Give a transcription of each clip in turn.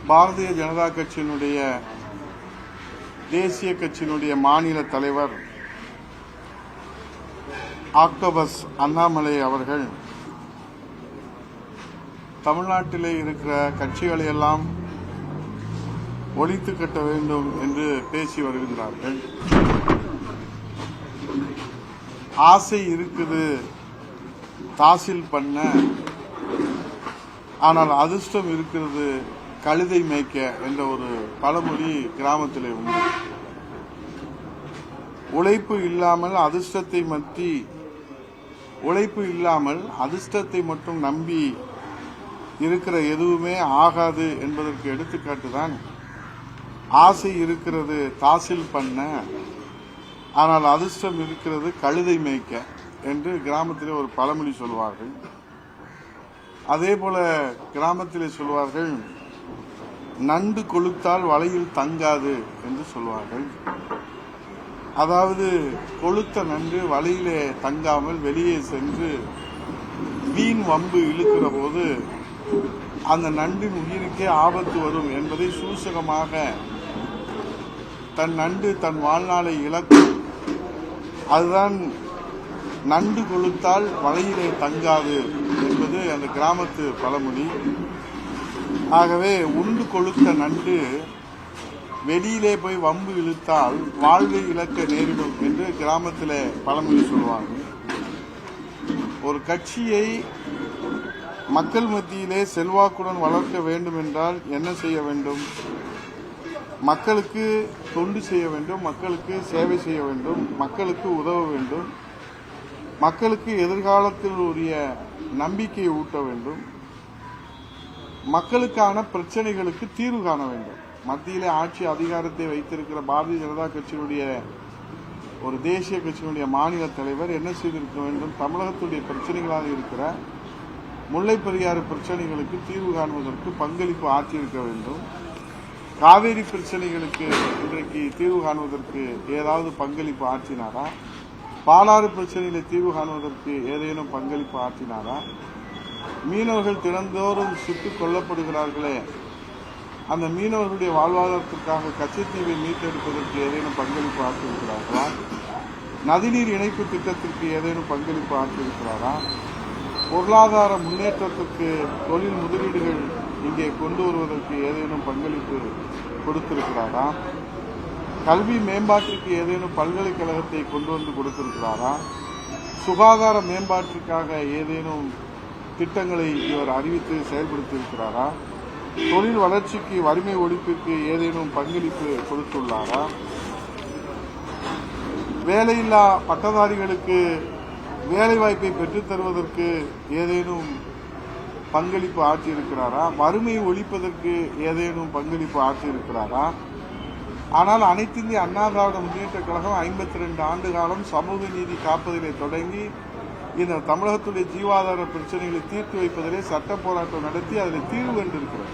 பாரதிய ஜனதா கட்சியினுடைய தேசிய கட்சியினுடைய மாநில தலைவர் ஆக்டோபஸ் அண்ணாமலை அவர்கள் தமிழ்நாட்டிலே இருக்கிற கட்சிகளை எல்லாம் ஒழித்து கட்ட வேண்டும் என்று பேசி வருகின்றார்கள். ஆசை இருக்குது தாசில் பண்ண, ஆனால் அதிர்ஷ்டம் இருக்கிறது கழுதை மேய்க்க என்ற ஒரு பழமொழி கிராமத்திலே உண்டு. உழைப்பு இல்லாமல் அதிர்ஷ்டத்தை மட்டும் நம்பி இருக்கிற எதுவுமே ஆகாது என்பதற்கு எடுத்துக்காட்டுதான் ஆசை இருக்கிறது தாசில் பண்ண, ஆனால் அதிர்ஷ்டம் இருக்கிறது கழுதை மேய்க்க என்று கிராமத்திலே ஒரு பழமொழி சொல்வார்கள். அதே போல கிராமத்திலே சொல்வார்கள், நண்டு கொளுத்தால் வலையில் தங்காது என்று சொல்வார்கள். அதாவது கொளுத்த நண்டு வலையிலே தங்காமல் வெளியே சென்று வீண் வம்பு இழுக்கிற போது அந்த நண்டின் உயிருக்கே ஆபத்து வரும் என்பதை சூசகமாக தன் நண்டு தன் வாழ்நாளை இழக்கும். அதுதான் நண்டு கொளுத்தால் வலையிலே தங்காது என்பது அந்த கிராமத்து பழமொழி. ஆகவே உண்டு கொளுத்த நண்டு வெளியிலே போய் வம்பு இழுத்தால் வாழ்வை இழக்க நேரிடும் என்று கிராமத்திலே பழமொழி சொல்லுவாங்க. ஒரு கட்சியை மக்கள் மத்தியிலே செல்வாக்குடன் வளர்க்க வேண்டும் என்றால் என்ன செய்ய வேண்டும்? மக்களுக்கு தொண்டு செய்ய வேண்டும், மக்களுக்கு சேவை செய்ய வேண்டும், மக்களுக்கு உதவ வேண்டும், மக்களுக்கு எதிர்காலத்தில் உரிய நம்பிக்கையை ஊட்ட வேண்டும், மக்களுக்கான பிரச்சனைகளுக்கு தீர்வு காண வேண்டும். மத்தியிலே ஆட்சி அதிகாரத்தை வைத்திருக்கிற பாரதிய ஜனதா கட்சியினுடைய ஒரு தேசிய கட்சியினுடைய மாநில தலைவர் என்ன செய்திருக்க வேண்டும்? தமிழகத்துடைய பிரச்சனைகளாக இருக்கிற முல்லை பெரியாறு பிரச்சனைகளுக்கு தீர்வு காணுவதற்கு பங்களிப்பு ஆற்றியிருக்க வேண்டும். காவேரி பிரச்சனைகளுக்கு இன்றைக்கு தீர்வு காணுவதற்கு ஏதாவது பங்களிப்பு ஆற்றினாரா? பாலாறு பிரச்சனையில தீர்வு காணுவதற்கு ஏதேனும் பங்களிப்பு ஆற்றினாரா? மீனவர்கள் தினந்தோறும் சுட்டுக் கொல்லப்படுகிறார்களே, அந்த மீனவர்களுடைய வாழ்வாதாரத்திற்காக கச்சத்தீவை மீட்டெடுப்பதற்கு ஏதேனும் பங்களிப்பு ஆற்றியிருக்கிறார்களா? நதிநீர் இணைப்பு திட்டத்திற்கு ஏதேனும் பங்களிப்பு ஆற்றியிருக்கிறாரா? பொருளாதார முன்னேற்றத்திற்கு தொழில் முதலீடுகள் இங்கே கொண்டு வருவதற்கு ஏதேனும் பங்களிப்பு கொடுத்திருக்கிறாரா? கல்வி மேம்பாட்டிற்கு ஏதேனும் பல்கலைக்கழகத்தை கொண்டு வந்து கொடுத்திருக்கிறாரா? சுகாதார மேம்பாட்டிற்காக ஏதேனும் திட்டங்களை இவர் அறிவித்து செயல்படுத்தியிருக்கிறாரா? தொழில் வளர்ச்சிக்கு வறுமை ஒழிப்பிற்கு ஏதேனும் பங்களிப்பு கொடுத்துள்ளாரா? வேலையில்லா பட்டதாரிகளுக்கு வேலைவாய்ப்பை பெற்றுத் தருவதற்கு ஏதேனும் பங்களிப்பு ஆற்றியிருக்கிறாரா? வறுமையை ஒழிப்பதற்கு ஏதேனும் பங்களிப்பு ஆற்றியிருக்கிறாரா? ஆனால் அனைத்து இந்திய அண்ணா திராவிட முன்னேற்ற கழகம் 52 ஆண்டு காலம் சமூக நீதி காப்பதிலே தொடங்கி இந்த தமிழகத்துடைய ஜீவாதார பிரச்சனைகளை தீர்த்து வைப்பதிலே சட்ட போராட்டம் நடத்தி அதில் தீர்வு கண்டிருக்கிறது.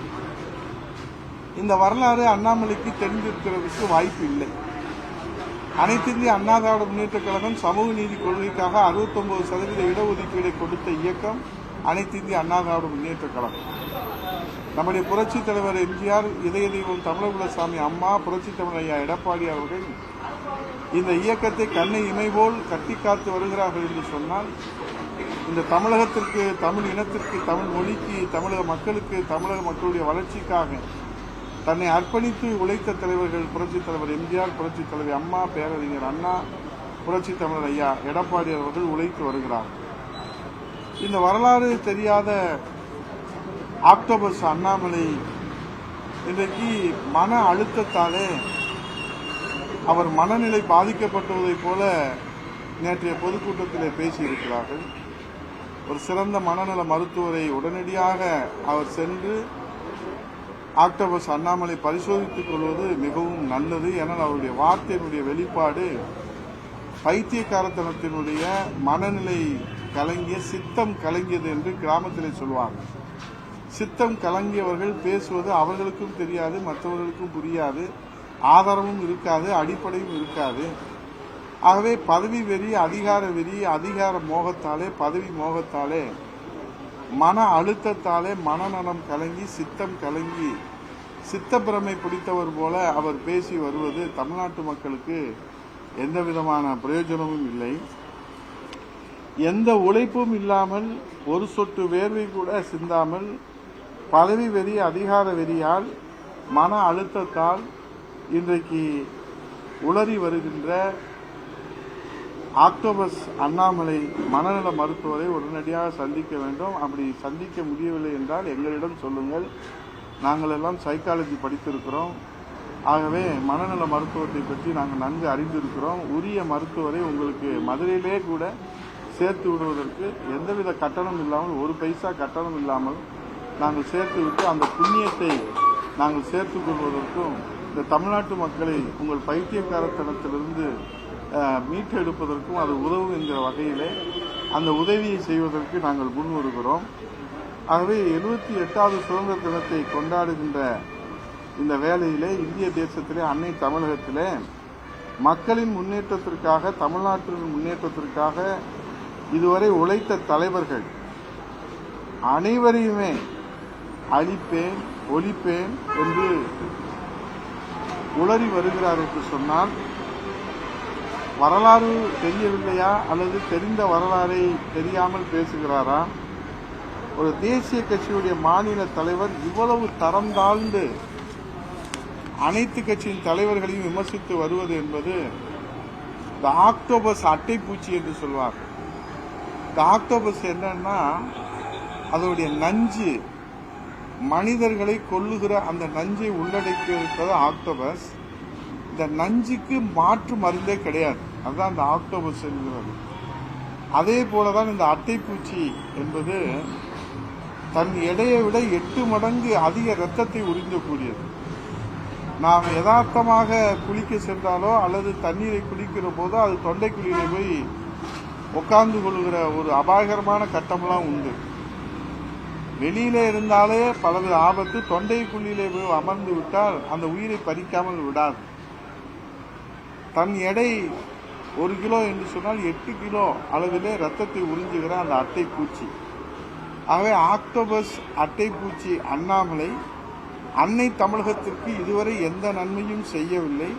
இந்த வரலாறு அண்ணாமலைக்கு தெரிந்திருக்கிறதுக்கு வாய்ப்பு இல்லை. அனைத்து இந்திய அண்ணா திராவிட முன்னேற்ற கழகம் சமூக நீதி கொள்கைக்காக 69% இடஒதுக்கீடை கொடுத்த இயக்கம் அனைத்து இந்திய அண்ணா திராவிட முன்னேற்ற கழகம். நம்முடைய புரட்சித் தலைவர் எம்ஜிஆர், இதய தெய்வம் தமிழகுலசாமி அம்மா, புரட்சித் தமிழர் ஐயா எடப்பாடி அவர்கள் இந்த இயக்கத்தை கண்ணை இமை போல் கட்டி காத்து வருகிறார்கள் என்று சொன்னால், இந்த தமிழகத்திற்கு, தமிழ் இனத்திற்கு, தமிழ் மொழிக்கு, தமிழக மக்களுக்கு, தமிழக மக்களுடைய வளர்ச்சிக்காக தன்னை அர்ப்பணித்து உழைத்த தலைவர்கள் புரட்சித் தலைவர் எம்ஜிஆர், புரட்சித் தலைவர் அம்மா, பேரறிஞர் அண்ணா, புரட்சித் தமிழர் ஐயா எடப்பாடி அவர்கள் உழைத்து வருகிறார்கள். இந்த வரலாறு தெரியாத ஆக்டோபஸ் அண்ணாமலை இன்றைக்கு மன அழுத்தத்தாலே அவர் மனநிலை பாதிக்கப்பட்டுவதைப் போல நேற்றைய பொதுக்கூட்டத்திலே பேசியிருக்கிறார்கள். ஒரு சிறந்த மனநல மருத்துவரை உடனடியாக அவர் சென்று ஆக்டோபஸ் அண்ணாமலை பரிசோதித்துக் கொள்வது மிகவும் நல்லது. ஏனால் அவருடைய வார்த்தையினுடைய வெளிப்பாடு பைத்தியக்காரத்தனத்தினுடைய மனநிலை கலங்கிய, சித்தம் கலங்கியது என்று கிராமத்திலே சொல்வார்கள். சித்தம் கலங்கியவர்கள் பேசுவது அவர்களுக்கும் தெரியாது, மற்றவர்களுக்கும் புரியாது, ஆதாரமும் இருக்காது, அடிப்படையும் இருக்காது. ஆகவே பதவி வெறி, அதிகார வெறி, அதிகார மோகத்தாலே, பதவி மோகத்தாலே, மன அழுத்தத்தாலே மனநலம் கலங்கி, சித்தம் கலங்கி சித்தப்பிரமை பிடித்தவர் போல அவர் பேசி வருவது தமிழ்நாட்டு மக்களுக்கு எந்த விதமான பிரயோஜனமும் இல்லை. எந்த உழைப்பும் இல்லாமல் ஒரு சொட்டு வேர்வை கூட சிந்தாமல் பதவி வெறி அதிகார வெறியால் மன அழுத்தத்தால் இன்றைக்கு உளறி வருகின்ற ஆக்டோபஸ் அண்ணாமலை மனநல மருத்துவரை உடனடியாக சந்திக்க வேண்டும். அப்படி சந்திக்க முடியவில்லை என்றால் எங்களிடம் சொல்லுங்கள். நாங்கள் எல்லாம் சைக்காலஜி படித்திருக்கிறோம். ஆகவே மனநல மருத்துவத்தை பற்றி நாங்கள் நன்கு அறிந்திருக்கிறோம். உரிய மருத்துவரை உங்களுக்கு மதுரையிலே கூட சேர்த்து விடுவதற்கு எந்தவித கட்டணம் இல்லாமல், ஒரு பைசா கட்டணம் இல்லாமல் நாங்கள் சேர்த்து விட்டு அந்த புண்ணியத்தை நாங்கள் சேர்த்துக் கொள்வதற்கும் இந்த தமிழ்நாட்டு மக்களை உங்கள் பைத்தியக்காரத்தனத்திலிருந்து மீட்டெடுப்பதற்கும் அது உதவும் என்கிற வகையிலே அந்த உதவியை செய்வதற்கு நாங்கள் முன் வருகிறோம். ஆகவே 78வது சுதந்திர தினத்தை கொண்டாடுகின்ற இந்த வேளையிலே இந்திய தேசத்திலே, அன்னை தமிழகத்திலே மக்களின் முன்னேற்றத்திற்காக, தமிழ்நாட்டின் முன்னேற்றத்திற்காக இதுவரை உழைத்த தலைவர்கள் அனைவரையுமே அழிப்பேன், ஒழிப்பேன் என்று உளறி வருகிறார் என்று சொன்னால் வரலாறு தெரியவில்லையா அல்லது தெரிந்த வரலாறை தெரியாமல் பேசுகிறாரா? ஒரு தேசிய கட்சியுடைய மாநில தலைவர் இவ்வளவு தரம் தாழ்ந்து அனைத்து கட்சியின் தலைவர்களையும் விமர்சித்து வருவது என்பது இந்த ஆக்டோபஸ் அட்டைப்பூச்சி என்று சொல்வார். இந்த ஆக்டோபஸ் என்னன்னா அதனுடைய நஞ்சு, மனிதர்களை கொல்லுகிற அந்த நஞ்சை உள்ளடக்கி இருப்பது ஆக்டோபஸ். இந்த நஞ்சுக்கு மாற்று மருந்தே கிடையாது. அதுதான் இந்த ஆக்டோபஸ் என்கிறது. அதே போலதான் இந்த அட்டைப்பூச்சி என்பது தன் எடையை விட 8 மடங்கு அதிக இரத்தத்தை உறிஞ்சக்கூடியது. நாம் யதார்த்தமாக குளிக்க சென்றாலோ அல்லது தண்ணீரை குடிக்கிற போதோ அது தொண்டைக்குழியிலே போய் உட்கார்ந்து கொள்கிற ஒரு அபாயகரமான கட்டமெல்லாம் உண்டு. வெளியிலே இருந்தாலே பலவித ஆபத்து. தொண்டைக்குழியிலே போய் அமர்ந்து விட்டால் அந்த உயிரை பறிக்காமல் விடாது. தன் எடை 1 கிலோ என்று சொன்னால் 8 கிலோ அளவிலே ரத்தத்தை உறிஞ்சுகிற அந்த அட்டைப்பூச்சி. ஆகவே ஆக்டோபஸ் அட்டைப்பூச்சி அண்ணாமலை அன்னை தமிழகத்திற்கு இதுவரை எந்த நன்மையும் செய்யவில்லை,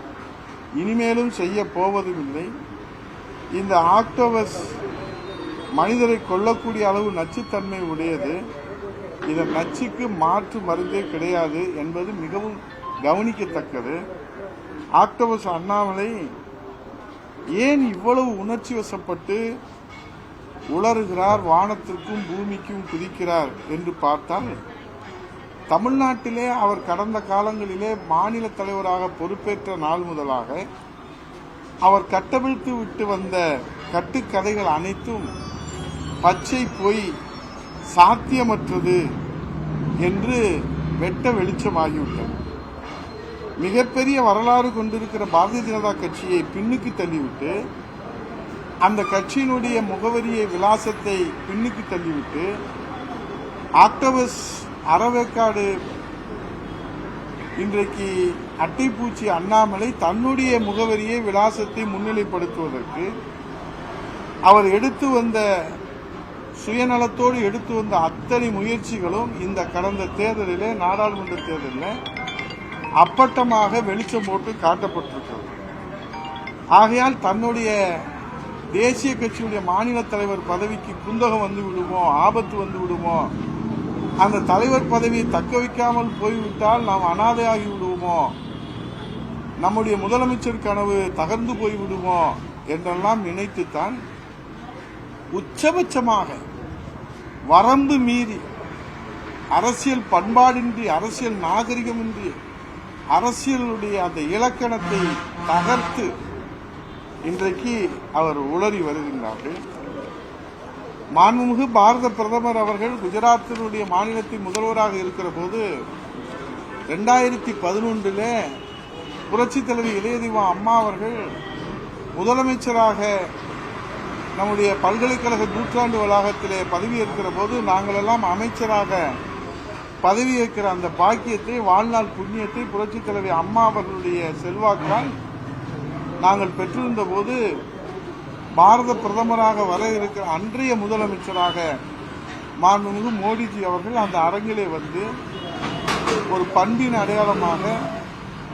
இனிமேலும் செய்ய போவதும் இல்லை. இந்த ஆக்டோபஸ் மனிதரை கொல்லக்கூடிய அளவு நச்சுத்தன்மை உடையது. இதன் நச்சுக்கு மாற்று மருந்தே கிடையாது என்பது மிகவும் கவனிக்கத்தக்கது. ஆக்டோபஸ் அண்ணாமலை ஏன் இவ்வளவு உணர்ச்சி வசப்பட்டு உளறுகிறார், வானத்திற்கும் பூமிக்கும் குதிக்கிறார் என்று பார்த்தால், தமிழ்நாட்டிலே அவர் கடந்த காலங்களிலே மாநில தலைவராக பொறுப்பேற்ற நாள் முதலாக அவர் கட்டவிழ்த்து விட்டு வந்த கட்டுக்கதைகள் அனைத்தும் பச்சை பொய், சாத்தியமற்றது என்று வெட்ட வெளிச்சமாகிவிட்டது. மிகப்பெரிய வரலாறு கொண்டிருக்கிற பாரதிய ஜனதா கட்சியை பின்னுக்கு தள்ளிவிட்டு, அந்த கட்சியினுடைய முகவரியை, விலாசத்தை பின்னுக்கு தள்ளிவிட்டு, ஆக்டோபஸ் அறவேக்காடு இன்றைக்கு அட்டைப்பூச்சி அண்ணாமலை தன்னுடைய முகவரியை, விலாசத்தை முன்னிலைப்படுத்துவதற்கு அவர் எடுத்து வந்த சுயநலத்தோடு எடுத்து வந்த அத்தனை முயற்சிகளும் இந்த கடந்த தேர்தலிலே, நாடாளுமன்ற தேர்தலில் அப்பட்டமாக வெளிச்சம் போட்டு காட்டப்பட்டிருக்கிறது. ஆகையால் தன்னுடைய தேசிய கட்சியுடைய மாநில தலைவர் பதவிக்கு குந்தகம் வந்து விடுமோ, ஆபத்து வந்து விடுமோ, அந்த தலைவர் பதவியை தக்க வைக்காமல் போய்விட்டால் நாம் அனாதையாகி விடுவோமோ, நம்முடைய முதலமைச்சர் கனவு தகர்ந்து போய்விடுமோ என்றெல்லாம் நினைத்துத்தான் உச்சபட்சமாக வரம்பு மீறி, அரசியல் பண்பாடின்றி, அரசியல் நாகரிகமின்றி, அரசியலுடைய அந்த இலக்கணத்தை தகர்த்து இன்றைக்கு அவர் உளறி வருகின்றார்கள். மாண்புமிகு பாரத பிரதமர் அவர்கள் குஜராத்தினுடைய மாநிலத்தின் முதல்வராக இருக்கிற போது 2011 புரட்சித் தலைவி இளையதெய்வம் அம்மா அவர்கள் முதலமைச்சராக நம்முடைய பல்கலைக்கழக நூற்றாண்டு வளாகத்திலே பதவியேற்கிற போது நாங்களெல்லாம் அமைச்சராக பதவியேற்கிற அந்த பாக்கியத்தை, வாழ்நாள் புண்ணியத்தை புரட்சித் தலைவி அம்மா அவர்களுடைய செல்வாக்கால் நாங்கள் பெற்றிருந்த போது பாரத பிரதமராக வர இருக்கிற அன்றைய முதலமைச்சராக மாண்புமிகு மோடிஜி அவர்கள் அந்த அரங்கிலே வந்து ஒரு பண்பின் அடையாளமாக,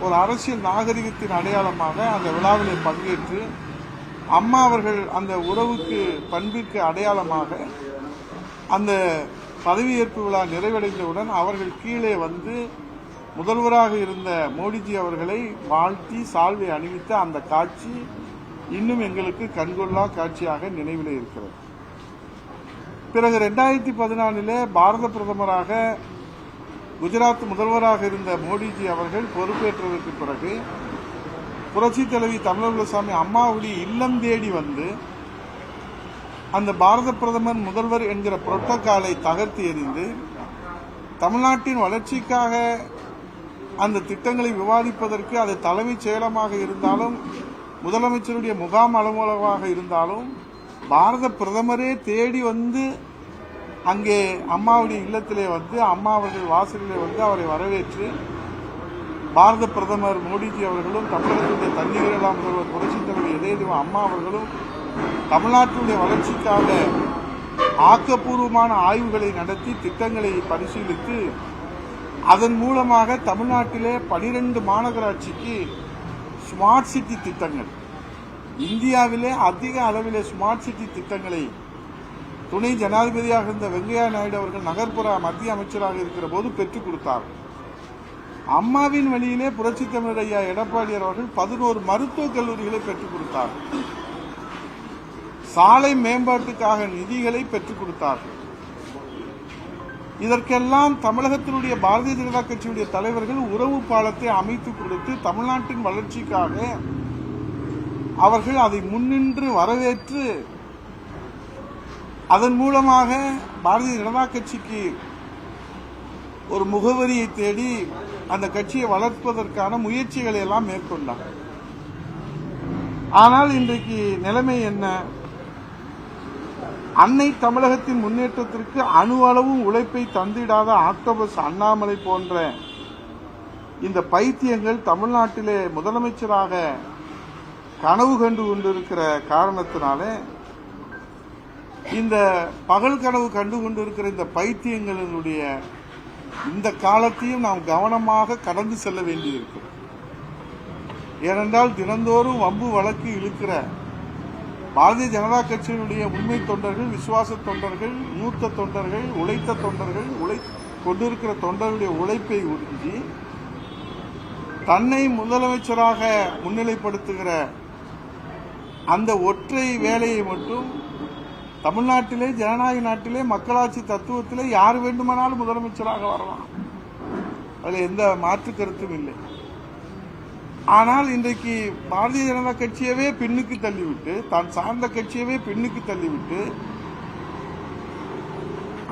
ஒரு அரசியல் நாகரிகத்தின் அடையாளமாக அந்த விழாவிலே பங்கேற்று அம்மா அவர்கள் அந்த உறவுக்கு பண்பிற்கு அடையாளமாக அந்த பதவியேற்பு விழா நிறைவடைந்தவுடன் அவர்கள் கீழே வந்து முதல்வராக இருந்த மோடிஜி அவர்களை வாழ்த்தி சால்வை அணிவித்த அந்த காட்சி இன்னும் எங்களுக்கு கண்கொள்ளா காட்சியாக நினைவில் இருக்கிறது. பிறகு 2014 பாரத பிரதமராக குஜராத் முதல்வராக இருந்த மோடிஜி அவர்கள் பொறுப்பேற்றதற்கு பிறகு புரட்சித் தலைவி தமிழரசாமி அம்மாவுடைய இல்லம் தேடி வந்து அந்த பாரத பிரதமர் முதல்வர் என்கிற புரோட்டோகாலை தகர்த்து எறிந்து தமிழ்நாட்டின் வளர்ச்சிக்காக அந்த திட்டங்களை விவாதிப்பதற்கு அது தலைமைச் செயலமாக இருந்தாலும் முதலமைச்சருடைய முகாம் அலுவலகமாக இருந்தாலும் பாரத பிரதமரே தேடி வந்து அங்கே அம்மாவுடைய இல்லத்திலே வந்து அம்மா அவர்கள் வாசலிலே வந்து அவரை வரவேற்று பாரத பிரதமர் மோடிஜி அவர்களும் தமிழகத்துடைய தண்ணீர் முதல்வர் புரட்சித் தலைவர் இதயதெய்வம் அம்மா அவர்களும் தமிழ்நாட்டினுடைய வளர்ச்சிக்காக ஆக்கப்பூர்வமான ஆய்வுகளை நடத்தி திட்டங்களை பரிசீலித்து அதன் மூலமாக தமிழ்நாட்டிலே 12 மாநகராட்சிக்கு ஸ்மார்ட் சிட்டி திட்டங்கள், இந்தியாவிலே அதிக அளவிலே ஸ்மார்ட் சிட்டி திட்டங்களை துணை ஜனாதிபதியாக இருந்த வெங்கையா நாயுடு அவர்கள் நகர்ப்புற மத்திய அமைச்சராக இருக்கிற போது பெற்றுக் கொடுத்தார். அம்மாவின் வழியிலே புரட்சித் தமிழர் ஐயா எடப்பாடியார் அவர்கள் 11 மருத்துவக் கல்லூரிகளை பெற்றுக் கொடுத்தார். சாலை மேம்பாட்டுக்காக நிதிகளை பெற்றுக் கொடுத்தார்கள். இதற்கெல்லாம் தமிழகத்தினுடைய பாரதிய ஜனதா கட்சியுடைய தலைவர்கள் உறவு பாலத்தை அமைத்துக் கொடுத்து தமிழ்நாட்டின் வளர்ச்சிக்காக அவர்கள் அதை முன்னின்று வரவேற்று அதன் மூலமாக பாரதிய ஜனதா கட்சிக்கு ஒரு முகவரியை தேடி அந்த கட்சியை வளர்ப்பதற்கான முயற்சிகளை எல்லாம் மேற்கொண்டார். ஆனால் இன்றைக்கு நிலைமை என்ன? அன்னை தமிழகத்தின் முன்னேற்றத்திற்கு அணு அளவும் உழைப்பை தந்திடாத ஆக்டோபஸ் அண்ணாமலை போன்ற இந்த பைத்தியங்கள் தமிழ்நாட்டிலே முதலமைச்சராக கனவு கண்டு கொண்டிருக்கிற காரணத்தினாலே இந்த பகல் கனவு கண்டு கொண்டிருக்கிற இந்த பைத்தியங்களுடைய இந்த காலத்தையும் நாம் கவனமாக கடந்து செல்ல வேண்டியிருக்கிறது. ஏனென்றால் தினந்தோறும் வம்பு வழக்கு இழுக்கிற பாரதிய ஜனதா கட்சியினுடைய உண்மை தொண்டர்கள், விசுவாச தொண்டர்கள், மூத்த தொண்டர்கள், உழைத்த தொண்டர்கள், கொண்டிருக்கிற தொண்டர்களுடைய உழைப்பை உறிஞ்சி தன்னை முதலமைச்சராக முன்னிலைப்படுத்துகிற அந்த ஒற்றை வேலையை மட்டும் தமிழ்நாட்டிலே ஜனநாயக நாட்டிலே மக்களாட்சி தத்துவத்திலே யார் வேண்டுமானாலும் முதலமைச்சராக வரலாம், அதில் எந்த மாற்று கருத்தும் இல்லை. ஆனால் இன்றைக்கு பாரதிய ஜனதா கட்சியவே பின்னுக்கு தள்ளிவிட்டு, தான் சார்ந்த கட்சியவே பின்னுக்கு தள்ளிவிட்டு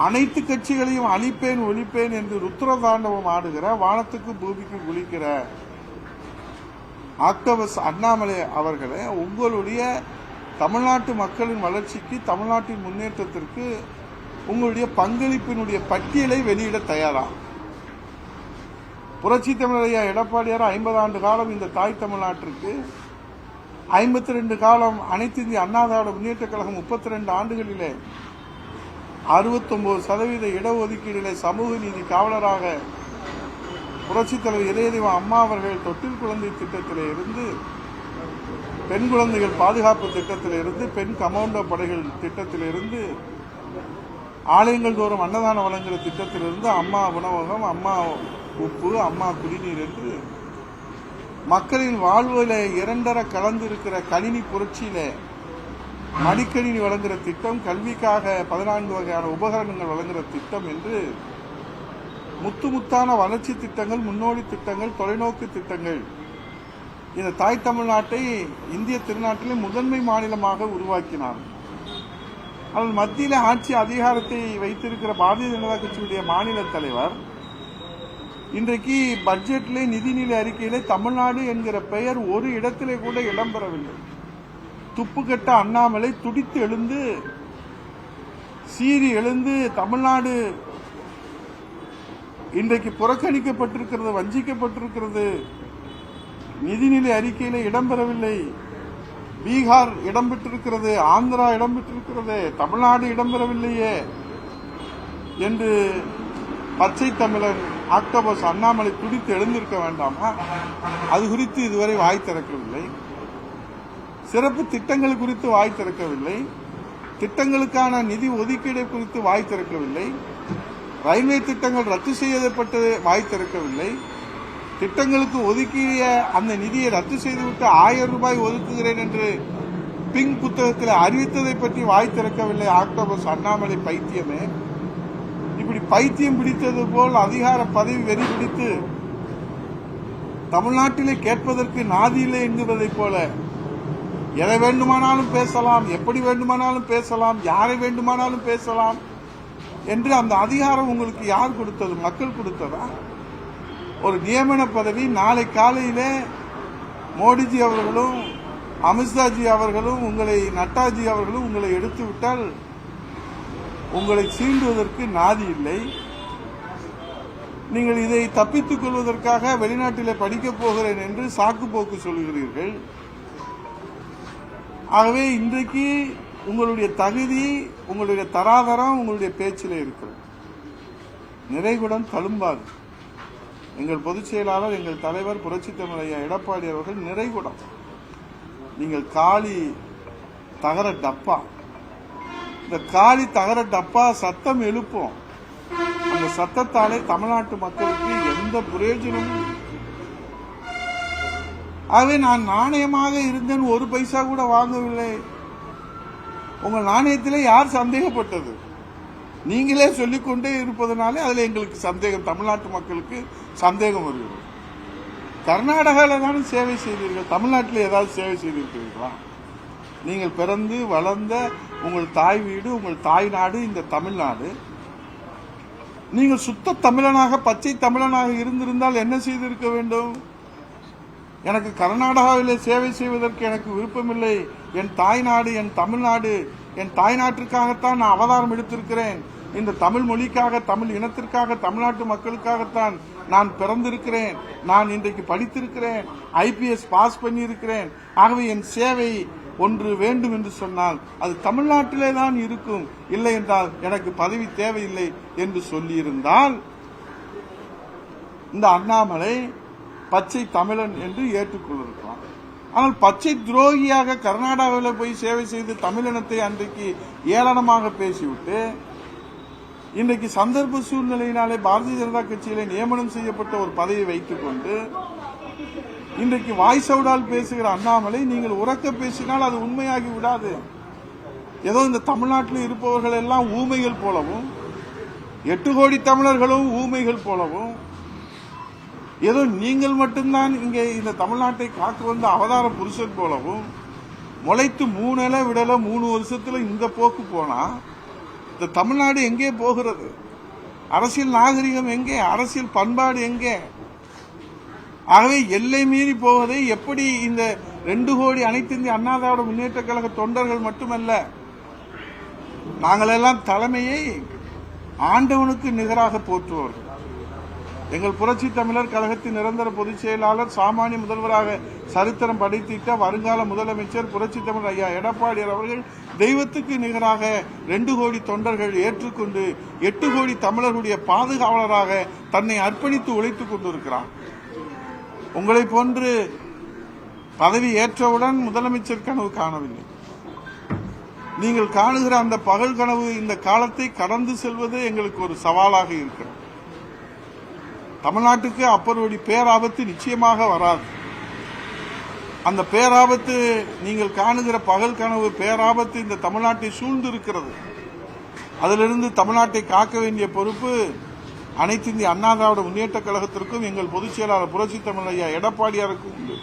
அனைத்து கட்சிகளையும் அழிப்பேன் ஒழிப்பேன் என்று ருத்ரதாண்டவம் ஆடுகிற, வானத்துக்கு பூமிக்கு குளிக்கிற ஆக்டோபஸ் அண்ணாமலை அவர்களே, உங்களுடைய தமிழ்நாட்டு மக்களின் வளர்ச்சிக்கு, தமிழ்நாட்டின் முன்னேற்றத்திற்கு உங்களுடைய பங்களிப்பினுடைய பட்டியலை வெளியிட தயாரா? புரட்சித் தமிழர் ஐயா எடப்பாடியார் 50 ஆண்டு காலம் இந்த தாய் தமிழ்நாட்டிற்கு, 52 காலம் அனைத்து இந்திய அண்ணா திராவிட முன்னேற்ற கழகம் 32 ஆண்டுகளிலே 69% இடஒதுக்கீடிலே சமூக நீதி காவலராக புரட்சித் தலைவர் இதயதெய்வம் அம்மா அவர்கள் தொட்டில் குழந்தை திட்டத்திலே இருந்து, பெண் குழந்தைகள் பாதுகாப்பு திட்டத்திலே இருந்து, பெண் கமாண்டோ படைகள் திட்டத்திலிருந்து, ஆலயங்கள் தோறும் அன்னதானம் வழங்குகிற திட்டத்திலிருந்து, அம்மா உணவகம், அம்மா உப்பு, அம்மா குடிநீர் என்று மக்களின் வாழ்வில இரண்டர கலந்திருக்கிற கணினி புரட்சியில மடிக்கணினி வழங்குகிற திட்டம், கல்விக்காக 14 வகையான உபகரணங்கள் வழங்குகிற திட்டம் என்று முத்தான வளர்ச்சி திட்டங்கள், முன்னோடி திட்டங்கள், தொலைநோக்கு திட்டங்கள் இந்த தாய் தமிழ்நாட்டை இந்திய திருநாட்டிலே முதன்மை மாநிலமாக உருவாக்கினார். அதில் மத்தியில ஆட்சி அதிகாரத்தை வைத்திருக்கிற பாரதிய ஜனதா கட்சியுடைய மாநில தலைவர் இன்றைக்கு பட்ஜெட்டிலே, நிதிநிலை அறிக்கையிலே தமிழ்நாடு என்கிற பெயர் ஒரு இடத்திலே கூட இடம்பெறவில்லை. துப்புக்கட்ட அண்ணாமலை துடித்து எழுந்து, சீறி எழுந்து, தமிழ்நாடு இன்றைக்கு புறக்கணிக்கப்பட்டிருக்கிறது, வஞ்சிக்கப்பட்டிருக்கிறது, நிதிநிலை அறிக்கையிலே இடம்பெறவில்லை, பீகார் இடம்பெற்றிருக்கிறது, ஆந்திரா இடம்பெற்றிருக்கிறது, தமிழ்நாடு இடம்பெறவில்லையே என்று பச்சை தமிழன் ஆக்டோபஸ் அண்ணாமலை துடித்து எழுந்திருக்க வேண்டாமா? அது குறித்து இதுவரை வாய் திறக்கவில்லை. சிறப்பு திட்டங்கள் குறித்து வாய் திறக்கவில்லை. திட்டங்களுக்கான நிதி ஒதுக்கீடு குறித்து வாய் திறக்கவில்லை. ரயில்வே திட்டங்கள் ரத்து செய்யப்பட்டது வாய் திறக்கவில்லை. திட்டங்களுக்கு ஒதுக்கிய அந்த நிதியை ரத்து செய்துவிட்டு 1000 ரூபாய் ஒதுக்குகிறேன் என்று பிங்க் புத்தகத்தில் அறிவித்ததை பற்றி வாய் திறக்கவில்லை. ஆக்டோபஸ் அண்ணாமலை பைத்தியமே, இப்படி பைத்தியம் பிடித்தது போல் அதிகார பதவி வெறி பிடித்து தமிழ்நாட்டிலே கேட்பதற்கு நாதியில்லை என்கிறதைப் போல எதை வேண்டுமானாலும் பேசலாம், எப்படி வேண்டுமானாலும் பேசலாம், யாரை வேண்டுமானாலும் பேசலாம் என்று அந்த அதிகாரம் உங்களுக்கு யார் கொடுத்தது? மக்கள் கொடுத்ததா? ஒரு நியமன பதவி நாளை காலையிலே மோடிஜி அவர்களும் அமித்ஷாஜி அவர்களும் நட்டாஜி அவர்களும் உங்களை எடுத்து விட்டால் உங்களை சீண்டுவதற்கு நாதி இல்லை. நீங்கள் இதை தப்பித்துக் கொள்வதற்காக வெளிநாட்டிலே படிக்கப் போகிறேன் என்று சாக்கு போக்கு சொல்கிறீர்கள். ஆகவே இன்றைக்கு உங்களுடைய தகுதி, உங்களுடைய தராதரம் உங்களுடைய பேச்சிலே இருக்கிறது. நிறைகுடம் தழும்பாது. எங்கள் பொதுச் செயலாளர், எங்கள் தலைவர் புரட்சித் தமிழர் ஐயா எடப்பாடி அவர்கள் நிறைகுடம். நீங்கள் காளி தகர டப்பா. இந்த காளி தகர டப்பா சத்தம் எழுப்போம். அந்த சத்தத்தாலே தமிழ்நாட்டு மக்களுக்கு எந்த பிரயோஜனமும். ஆகவே நான் நாணயமாக இருந்தேன், ஒரு பைசா கூட வாங்கவில்லை. உங்கள் நாணயத்திலே யார் சந்தேகப்பட்டது? நீங்களே சொல்லிக்கொண்டே இருப்பதனாலே அதில் எங்களுக்கு சந்தேகம், தமிழ்நாட்டு மக்களுக்கு சந்தேகம் வருகிறது. கர்நாடகாவில் தானே சேவை செய்தீர்கள், தமிழ்நாட்டில் ஏதாவது சேவை செய்திருக்கிறீர்களா? நீங்கள் பிறந்து வளர்ந்த உங்கள் தாய் வீடு, உங்கள் தாய் நாடு இந்த தமிழ்நாடு. நீங்கள் சுத்த தமிழனாக, பச்சை தமிழனாக இருந்திருந்தால் என்ன செய்திருக்க வேண்டும்? எனக்கு கர்நாடகாவிலே சேவை செய்வதற்கு எனக்கு விருப்பமில்லை. என் தாய்நாடு, என் தமிழ்நாடு, என் தாய்நாட்டிற்காகத்தான் நான் அவதாரம் எடுத்திருக்கிறேன். இந்த தமிழ் மொழிக்காக, தமிழ் இனத்திற்காக, தமிழ்நாட்டு மக்களுக்காகத்தான் நான் பிறந்திருக்கிறேன். நான் இன்றைக்கு படித்திருக்கிறேன், IPS பாஸ் பண்ணியிருக்கிறேன். ஆகவே என் சேவை ஒன்று வேண்டும் என்று சொன்னால் அது தமிழ்நாட்டிலே தான் இருக்கும். இல்லை என்றால் எனக்கு பதவி தேவையில்லை என்று சொல்லியிருந்தால் இந்த அண்ணாமலை பச்சை தமிழன் என்று ஏற்றுக்கொண்டிருக்கலாம். ஆனால் பச்சை துரோகியாக கர்நாடகாவில் போய் சேவை செய்து தமிழினத்தை அன்றைக்கு ஏளனமாக பேசிவிட்டு இன்றைக்கு சந்தர்ப்ப சூழ்நிலையினாலே பாரதிய ஜனதா கட்சியிலே நியமனம் செய்யப்பட்ட ஒரு பதவியை வைத்துக் கொண்டு இன்றைக்கு வாய்சவுடால் பேசுகிற அண்ணாமலை நீங்கள் உரக்க பேசினால் அது உண்மையாகி விடாது. ஏதோ இந்த தமிழ்நாட்டில் இருப்பவர்கள் எல்லாம் ஊமைகள் போலவும், 8 கோடி தமிழர்களும் ஊமைகள் போலவும், ஏதோ நீங்கள் மட்டும்தான் இங்கே இந்த தமிழ்நாட்டை காக்க வந்த அவதார புருஷன் போலவும் முளைத்து 3 இலை விடல 3 வருஷத்துல இந்த போக்கு போனா இந்த தமிழ்நாடு எங்கே போகிறது? அரசியல் நாகரிகம் எங்கே? அரசியல் பண்பாடு எங்கே? ஆகவே எல்லை மீறி போவதை எப்படி இந்த 2 கோடி அனைத்து இந்திய அண்ணா திராவிட முன்னேற்ற கழக தொண்டர்கள் மட்டுமல்ல, நாங்களெல்லாம் தலைமையை ஆண்டவனுக்கு நிகராக போற்றுவோர்கள். எங்கள் புரட்சி தமிழர் கழகத்தின் நிரந்தர பொதுச் செயலாளர், சாமானிய முதல்வராக சரித்திரம் படைத்திட்ட வருங்கால முதலமைச்சர் புரட்சி தமிழர் ஐயா எடப்பாடி அவர்கள் தெய்வத்துக்கு நிகராக 2 கோடி தொண்டர்கள் ஏற்றுக்கொண்டு 8 கோடி தமிழர்களுடைய பாதுகாவலராக தன்னை அர்ப்பணித்து உழைத்துக் கொண்டிருக்கிறார். உங்களை போன்று பதவி ஏற்றவுடன் முதலமைச்சர் கனவு காணவில்லை. நீங்கள் காணுகிற அந்த பகல் கனவு இந்த காலத்தை கடந்து செல்வது எங்களுக்கு ஒரு சவாலாக இருக்கிறது. தமிழ்நாட்டுக்கு அப்படி பேராபத்து நிச்சயமாக வராது. அந்த பேராபத்து, நீங்கள் காணுகிற பகல் கனவு பேராபத்து இந்த தமிழ்நாட்டை சூழ்ந்து இருக்கிறது. அதிலிருந்து தமிழ்நாட்டை காக்க வேண்டிய பொறுப்பு அனைத்து இந்திய அண்ணா திராவிட முன்னேற்ற கழகத்திற்கும் எங்கள் பொதுச் செயலாளர் புரட்சி தமிழர் ஐயா எடப்பாடியாருக்கும் உண்டு.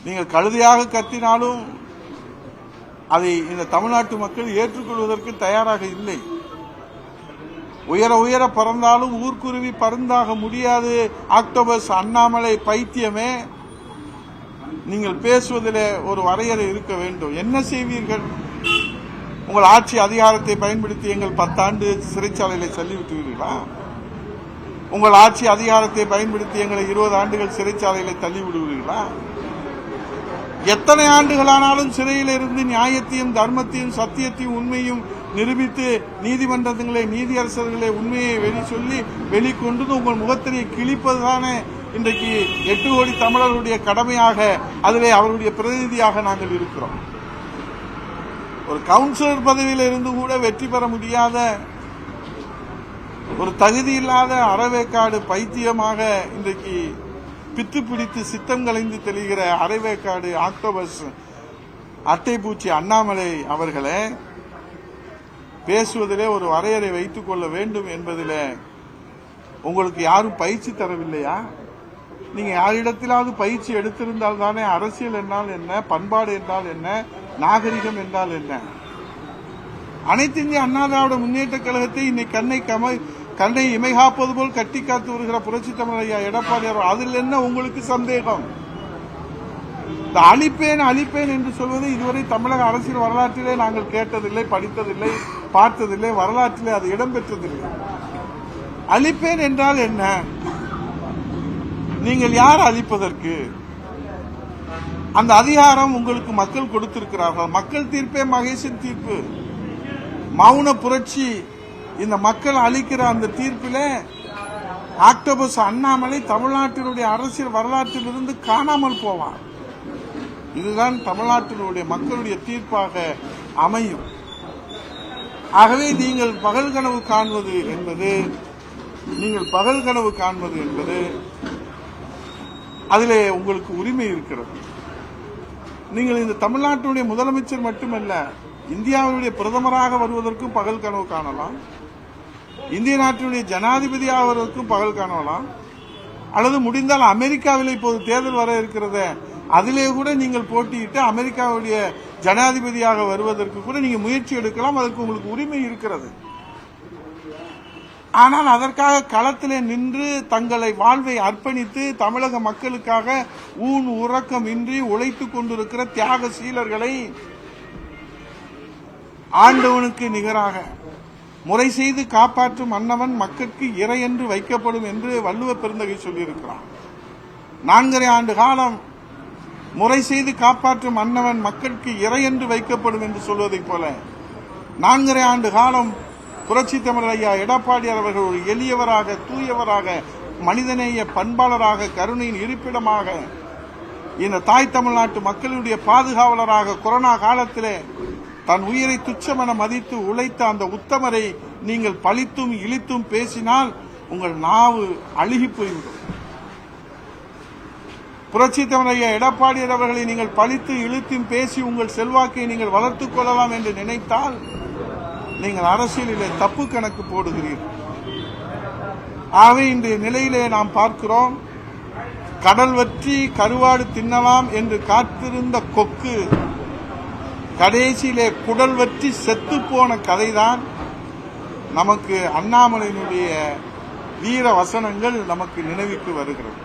நீங்கள் கழுதையாக கத்தினாலும் அதை இந்த தமிழ்நாட்டு மக்கள் ஏற்றுக்கொள்வதற்கு தயாராக இல்லை. உயர உயர பறந்தாலும் ஊர்க்குருவி பறந்தாக முடியாது. ஆக்டோபஸ் அண்ணாமலை பைத்தியமே, நீங்கள் பேசுவதிலே ஒரு வரையறை இருக்க வேண்டும். என்ன செய்வீர்கள்? உங்கள் ஆட்சி அதிகாரத்தை பயன்படுத்தி எங்கள் 10 ஆண்டு சிறைச்சாலைகளை தள்ளிவிட்டுவீர்களா? உங்கள் ஆட்சி அதிகாரத்தை பயன்படுத்தி எங்களை 20 ஆண்டுகள் சிறைச்சாலைகளை தள்ளிவிடுவீர்களா? எத்தனை ஆண்டுகளானாலும் சிறையில் இருந்து நியாயத்தையும் தர்மத்தையும் சத்தியத்தையும் உண்மையும் நிரூபித்து நீதிமன்றங்களே நீதியரசர்களே உண்மையை வெளிக்கொண்டு உங்கள் முகத்திரை கிழிப்பதுதானே இன்றைக்கு 8 கோடி தமிழர்களுடைய கடமையாக, அதிலே அவருடைய பிரதிநிதியாக நாங்கள் இருக்கிறோம். ஒரு கவுன்சிலர் பதவியில் இருந்து கூட வெற்றி பெற முடியாத ஒரு தகுதி இல்லாத அறவேக்காடு பைத்தியமாக இன்றைக்கு பித்து பிடித்து சித்தம் கலைந்து தெளிகிற அரைவேக்காடு ஆக்டோபஸ் அட்டைப்பூச்சி அண்ணாமலை அவர்களே, பேசுவதிலே ஒரு வரையறை வைத்துக் கொள்ள வேண்டும் என்பதிலே உங்களுக்கு யாரும் பயிற்சி தரவில்லையா? நீங்க யாரிடத்திலாவது பயிற்சி எடுத்திருந்தால் தானே அரசியல் என்றால் என்ன, பண்பாடு என்றால் என்ன, நாகரிகம் என்றால் என்ன? அனைத்து இந்திய அண்ணா திராவிட முன்னேற்ற கழகத்தை இன்னைக்கு கண்ணை இமைகாப்பது போல் கட்டி காத்து வருகிற புரட்சி தமிழர் ஐயா எடப்பாடி அதில் என்ன உங்களுக்கு சந்தேகம்? இந்த அழிப்பேன் என்று சொல்வது இதுவரை தமிழக அரசியல் வரலாற்றிலே நாங்கள் கேட்டதில்லை, படித்ததில்லை, பார்த்ததில்லை, வரலாற்றிலே அது இடம்பெற்றதில்லை. அழிப்பேன் என்றால் என்ன? நீங்கள் யார் அழிப்பதற்கு? அந்த அதிகாரம் உங்களுக்கு மக்கள் கொடுத்திருக்கிறார்கள். மக்கள் தீர்ப்பே மகேசன் தீர்ப்பு. மௌன புரட்சி இந்த மக்கள் அளிக்கிற அந்த தீர்ப்பிலே ஆக்டோபஸ் அண்ணாமலை தமிழ்நாட்டினுடைய அரசியல் வரலாற்றிலிருந்து காணாமல் போவார். இதுதான் தமிழ்நாட்டினுடைய மக்களுடைய தீர்ப்பாக அமையும். ஆகவே நீங்கள் பகல் கனவு காண்பது என்பது அதிலே உங்களுக்கு உரிமை இருக்கிறது. நீங்கள் இந்த தமிழ்நாட்டினுடைய முதலமைச்சர் மட்டுமல்ல, இந்தியாவுடைய பிரதமராக வருவதற்கும் பகல் கனவு காணலாம், இந்திய நாட்டினுடைய ஜனாதிபதியாக வருவதற்கும் பகல் காணலாம், அல்லது முடிந்தால் அமெரிக்காவில் இப்போது தேர்தல் வர இருக்கிறத அதிலே கூட நீங்கள் போட்டியிட்டு அமெரிக்காவுடைய ஜனாதிபதியாக வருவதற்கு கூட நீங்க முயற்சி எடுக்கலாம். அதற்கு உங்களுக்கு உரிமை இருக்கிறது. ஆனால் அதற்காக களத்திலே நின்று தங்களை வாழ்வை அர்ப்பணித்து தமிழக மக்களுக்காக ஊன் உறக்கம் இன்றி உழைத்துக் கொண்டிருக்கிற தியாக சீலர்களை ஆண்டவனுக்கு நிகராக முறை செய்து காப்பாற்றும் மன்னவன் மக்களுக்கு இறை என்று வைக்கப்படும் என்று வள்ளுவ பெருந்தகை சொல்லியிருக்கிறான். 4.5 ஆண்டு காலம் முறை செய்து காப்பாற்றும் மன்னவன் மக்களுக்கு இறை என்று வைக்கப்படும் என்று சொல்வதைப் போல 4.5 ஆண்டு காலம் புரட்சி தமிழர் ஐயா எடப்பாடியார் அவர்கள் ஒரு எளியவராக, தூயவராக, மனிதநேய பண்பாளராக, கருணையின் இருப்பிடமாக, இந்த தாய் தமிழ்நாட்டு மக்களுடைய பாதுகாவலராக கொரோனா காலத்திலே தன் உயிரை துச்சமென மதித்து உழைத்த அந்த உத்தமரை நீங்கள் பழித்தும் இழித்தும் பேசினால் உங்கள் நாவு அழுகி போய்விடும். புரட்சி தமிழர் ஐயா எடப்பாடியார் அவர்களை நீங்கள் பழித்து இழுத்தும் பேசி உங்கள் செல்வாக்கை நீங்கள் வளர்த்துக் கொள்ளலாம் என்று நினைத்தால் நீங்கள் அரசியலிலே தப்பு கணக்கு போடுகிறீர்கள். ஆகவே இன்றைய நிலையிலே நாம் பார்க்கிறோம், கடல் வற்றி கருவாடு தின்னலாம் என்று காத்திருந்த கொக்கு கடைசியிலே குடல் வற்றி செத்து போன கதைதான் நமக்கு அண்ணாமலையினுடைய வீர வசனங்கள் நமக்கு நினைவுக்கு வருகிறது.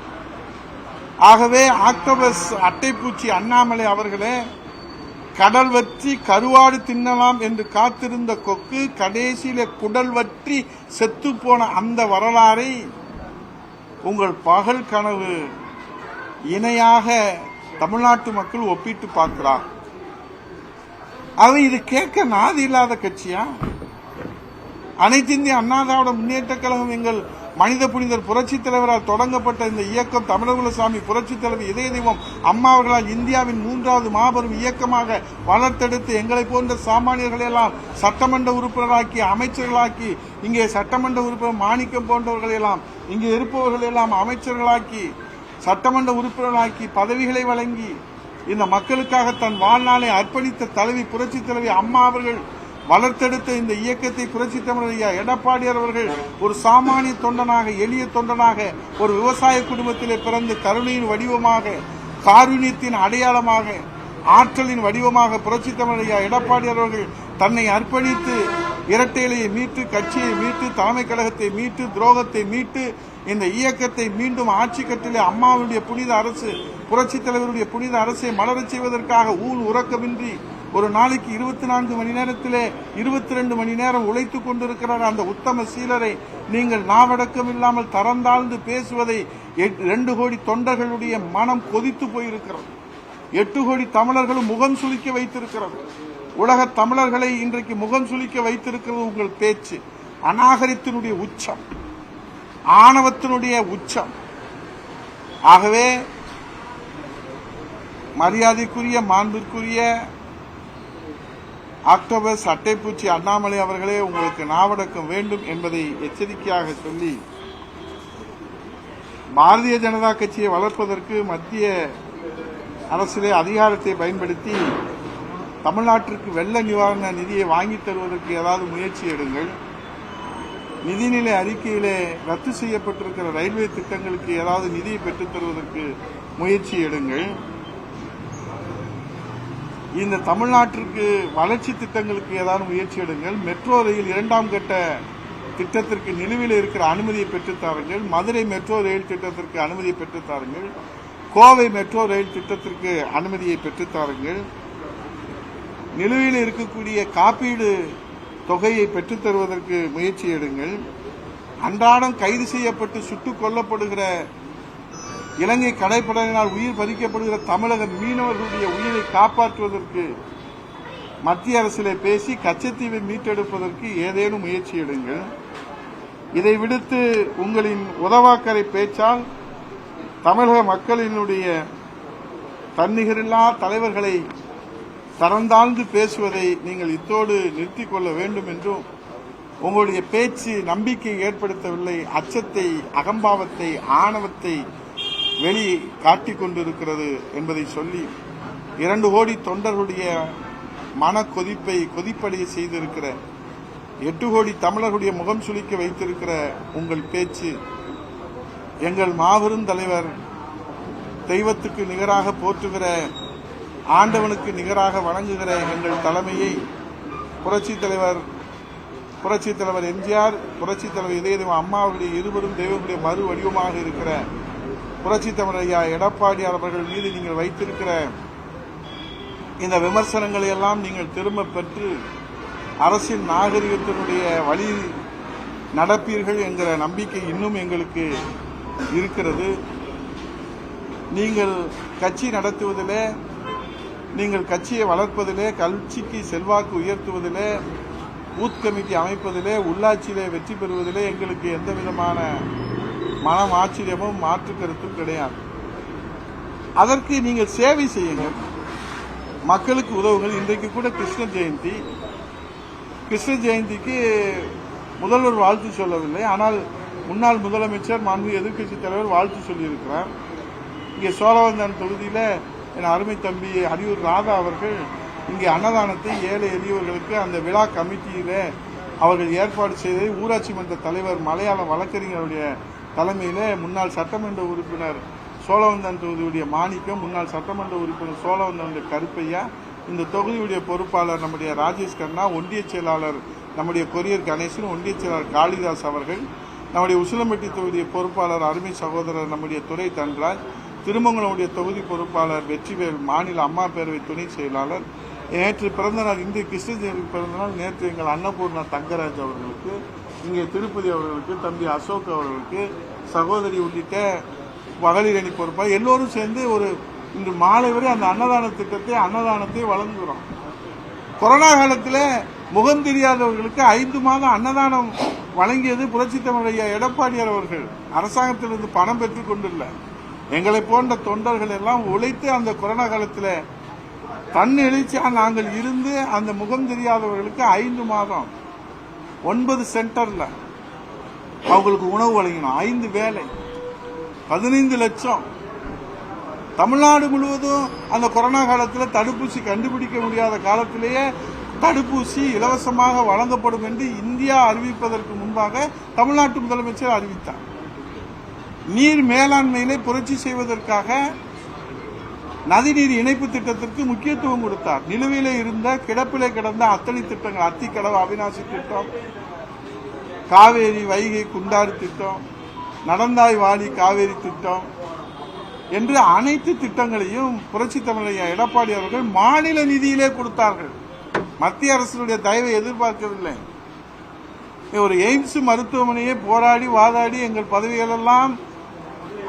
ஆகவே ஆக்டோபஸ் அட்டைப்பூச்சி அண்ணாமலை அவர்களே, கடல் வற்றி கருவாடு தின்னலாம் என்று காத்திருந்த கொக்கு கடைசியிலே குடல் வற்றி செத்து போன அந்த வரலாறை உங்கள் பகல் கனவு இணையாக தமிழ்நாட்டு மக்கள் ஒப்பிட்டு பார்க்கிறார். அது இது கேட்க நாதி இல்லாத கட்சியா? அனைத்து இந்திய அண்ணா திராவிட முன்னேற்ற கழகம் எங்கள் மனித புனிதர் புரட்சி தலைவரால் தொடங்கப்பட்ட இந்த இயக்கம் தமிழகுலசாமி புரட்சி தலைவர் இதய தெய்வம் அம்மா அவர்களால் இந்தியாவின் 3வது மாபெரும் இயக்கமாக வளர்த்தெடுத்து எங்களை போன்ற சாமானியர்களை எல்லாம் சட்டமன்ற உறுப்பினராக்கி, அமைச்சர்களாக்கி, இங்கே சட்டமன்ற உறுப்பினர் மாணிக்கம் போன்றவர்களை எல்லாம் இங்கே இருப்பவர்கள் எல்லாம் அமைச்சர்களாக்கி, சட்டமன்ற உறுப்பினராக்கி, பதவிகளை வழங்கி இந்த மக்களுக்காக தன் வாழ்நாளை அர்ப்பணித்த தலைவி புரட்சி தலைவி அம்மா அவர்கள் வளர்த்தெடுத்த இந்த இயக்கத்தை புரட்சி தமிழர் ஐயா எடப்பாடியார் அவர்கள் ஒரு சாமானிய தொண்டனாக, எளிய தொண்டனாக, ஒரு விவசாய குடும்பத்திலே பிறந்து கருணையின் வடிவமாக, காருண்யத்தின் அடையாளமாக, ஆற்றலின் வடிவமாக புரட்சி தமிழர் ஐயா எடப்பாடியார் அவர்கள் தன்னை அர்ப்பணித்து இரட்டை இலையை மீட்டு, கட்சியை மீட்டு, தலைமை கழகத்தை மீட்டு, துரோகத்தை மீட்டு இந்த இயக்கத்தை மீண்டும் ஆட்சி கட்டிலே அம்மாவுடைய புனித அரசு, புரட்சி தலைவருடைய புனித அரசை மலரச் செய்வதற்காக ஊன் உறக்கமின்றி ஒரு நாளைக்கு 24 மணி நேரத்திலே 22 மணி நேரம் உழைத்துக் கொண்டிருக்கிறார் அந்த உத்தம சீலரை நீங்கள் நாவடக்கம் இல்லாமல் தரந்தாழ்ந்து பேசுவதை 2 கோடி தொண்டர்களுடைய மனம் கொதித்து போயிருக்கிறது. 8 கோடி தமிழர்களும் முகம் சுளிக்க வைத்திருக்கிறது. உலக தமிழர்களை இன்றைக்கு முகம் சுளிக்க வைத்திருக்கிறது உங்கள் பேச்சு. அநாகரிகத்தினுடைய உச்சம், ஆணவத்தினுடைய உச்சம். ஆகவே மரியாதைக்குரிய மாண்பிற்குரிய ஆக்டோபஸ் அட்டைப்பூச்சி அண்ணாமலை அவர்களே, உங்களுக்கு நாவடக்கம் வேண்டும் என்பதை எச்சரிக்கையாக சொல்லி, பாரதிய ஜனதா கட்சியை வளர்ப்பதற்கு மத்திய அரசிலே அதிகாரத்தை பயன்படுத்தி தமிழ்நாட்டிற்கு வெள்ள நிவாரண நிதியை வாங்கித் தருவதற்கு ஏதாவது முயற்சி எடுங்கள். நிதிநிலை அறிக்கையிலே ரத்து செய்யப்பட்டிருக்கிற ரயில்வே திட்டங்களுக்கு ஏதாவது நிதியை பெற்றுத் தருவதற்கு முயற்சி எடுங்கள். இந்த தமிழ்நாட்டிற்கு வளர்ச்சி திட்டங்களுக்கு ஏதாவது முயற்சி எடுங்கள். மெட்ரோ ரயில் 2ஆம் கட்ட திட்டத்திற்கு நிலுவையில் இருக்கிற அனுமதியை பெற்றுத்தாருங்கள். மதுரை மெட்ரோ ரயில் திட்டத்திற்கு அனுமதியை பெற்றுத்தாருங்கள். கோவை மெட்ரோ ரயில் திட்டத்திற்கு அனுமதியை பெற்றுத்தாருங்கள். நிலுவையில் இருக்கக்கூடிய காப்பீடு தொகையை பெற்றுத் தருவதற்கு முயற்சி எடுங்கள். அன்றாடம் கைது செய்யப்பட்டு சுட்டுக் கொல்லப்படுகிற இலங்கை கடற்படையினால் உயிர் பறிக்கப்படுகிற தமிழக மீனவர்களுடைய உயிரை காப்பாற்றுவதற்கு மத்திய அரசிலே பேசி கச்சத்தீவை மீட்டெடுப்பதற்கு ஏதேனும் முயற்சி எடுங்கள். இதை விடுத்து உங்களின் உதவாக்கரை பேச்சால் தமிழக மக்களினுடைய தன்னிகரில்லா தலைவர்களை தரந்தாழ்ந்து பேசுவதை நீங்கள் இத்தோடு நிறுத்திக் கொள்ள வேண்டும் என்றும், உங்களுடைய பேச்சு நம்பிக்கை ஏற்படுத்தவில்லை, அச்சத்தை, அகம்பாவத்தை, ஆணவத்தை வெளி காட்டிக் கொண்டிருக்கிறது என்பதை சொல்லி, 2 கோடி தொண்டர்களுடைய மன கொதிப்பை கொதிப்படைய செய்திருக்கிற 8 கோடி தமிழர்களுடைய முகம் சுளிக்க வைத்திருக்கிற உங்கள் பேச்சு, எங்கள் மாபெரும் தலைவர் தெய்வத்துக்கு நிகராக போற்றுகிற, ஆண்டவனுக்கு நிகராக வணங்குகிற எங்கள் தலைமையை புரட்சித் தலைவர் எம்ஜிஆர், புரட்சித் தலைவர் இதயதேவ அம்மா அவருடைய இருவரும் தெய்வங்களுடைய மறு வடிவமாக இருக்கிற புரட்சித் தலைவர் ஐயா எடப்பாடியார் அவர்கள் மீது நீங்கள் வைத்திருக்கிற இந்த விமர்சனங்களை எல்லாம் நீங்கள் திரும்ப பெற்று அரசின் நாகரிகத்தினுடைய வழி நடப்பீர்கள் என்கிற நம்பிக்கை இன்னும் எங்களுக்கு இருக்கிறது. நீங்கள் கட்சி நடத்துவதிலே, நீங்கள் கட்சியை வளர்ப்பதிலே, கட்சிக்கு செல்வாக்கு உயர்த்துவதிலே, பூத் கமிட்டி அமைப்பதிலே, உள்ளாட்சியிலே வெற்றி பெறுவதிலே எங்களுக்கு எந்த விதமான மனம் ஆச்சரியமும் மாற்று கருத்தும் கிடையாது. அதற்கு நீங்கள் சேவை செய்யுங்கள், மக்களுக்கு உதவுங்கள். இன்றைக்கு கூட கிருஷ்ண ஜெயந்திக்கு முதல்வர் வாழ்த்து சொல்லவில்லை, ஆனால் முன்னாள் முதலமைச்சர் மாண்பு எதிர்க்கட்சித் தலைவர் வாழ்த்து சொல்லியிருக்கிறார். இங்கே சோழவந்தான் தொகுதியில் என் அருமை தம்பி அரியூர் ராதா அவர்கள் இங்கே அன்னதானத்தை ஏழை எளியவர்களுக்கு அந்த விழா கமிட்டியில அவர்கள் ஏற்பாடு செய்ததை ஊராட்சி மன்ற தலைவர் மலையாள வழக்கறிஞருடைய தலைமையில முன்னாள் சட்டமன்ற உறுப்பினர் சோழவந்தான் தொகுதியுடைய மாணிக்கம், முன்னாள் சட்டமன்ற உறுப்பினர் சோழவந்தானுடைய கருப்பையா, இந்த தொகுதியுடைய பொறுப்பாளர் நம்முடைய ராஜேஷ் கண்ணா, ஒன்றிய செயலாளர் நம்முடைய கொரியர் கணேசன், ஒன்றிய செயலாளர் காளிதாஸ் அவர்கள், நம்முடைய உசிலம்பட்டி தொகுதிய பொறுப்பாளர் அருமை சகோதரர் நம்முடைய துரை தன்ராஜ், திருமங்கலமுடைய தொகுதி பொறுப்பாளர் வெற்றிவேல், மாநில அம்மா பேரவை துணை செயலாளர், நேற்று பிறந்தநாள், இன்று கிருஷ்ணஜெயந்தி பிறந்தநாள், நேற்று எங்கள் அன்னபூர்ணா தங்கராஜ் அவர்களுக்கு, இங்கே திருப்பதி அவர்களுக்கு, தம்பி அசோக் அவர்களுக்கு, சகோதரி உள்ளிட்ட மகளிர் அணி பொறுப்பாக எல்லோரும் சேர்ந்து இன்று மாலை வரை அந்த அன்னதானத்தை வழங்குகிறோம். கொரோனா காலத்தில் முகம் தெரியாதவர்களுக்கு 5 மாதம் அன்னதானம் வழங்கியது புரட்சித் தலைவர் ஐயா எடப்பாடியார் அவர்கள். அரசாங்கத்திலிருந்து பணம் பெற்றுக் கொண்டுள்ள எங்களை போன்ற தொண்டர்கள் எல்லாம் உழைத்து அந்த கொரோனா காலத்தில் தன்னெழுச்சியாக நாங்கள் இருந்து அந்த முகம் தெரியாதவர்களுக்கு 5 மாதம் 9 சென்டர்ல அவங்களுக்கு உணவு வழங்கினோம். 5 வேலை 15 லட்சம். தமிழ்நாடு முழுவதும் அந்த கொரோனா காலத்தில் தடுப்பூசி கண்டுபிடிக்க முடியாத காலத்திலேயே தடுப்பூசி இலவசமாக வழங்கப்படும் என்று இந்தியா அறிவிப்பதற்கு முன்பாக தமிழ்நாட்டு முதலமைச்சர் அறிவித்தார். நீர் மேலாண்மையிலே புரட்சி செய்வதற்காக நதிநீர் இணைப்பு திட்டத்திற்கு முக்கியத்துவம் கொடுத்தார். நிலுவையிலே இருந்த கிடப்பிலே கிடந்த அத்தனை திட்டங்கள், அத்திக்கடவு அவிநாசி திட்டம், காவேரி வைகை குண்டாறு திட்டம், நடந்தாய் வாடி காவேரி திட்டம் என்று அனைத்து திட்டங்களையும் புரட்சித் தமிழர் எடப்பாடி அவர்கள் மாநில நிதியிலே கொடுத்தார்கள். மத்திய அரசினுடைய தயவை எதிர்பார்க்கவில்லை. ஒரு எய்ம்ஸ் மருத்துவமனையை போராடி வாதாடி எங்கள் பதவிகளெல்லாம்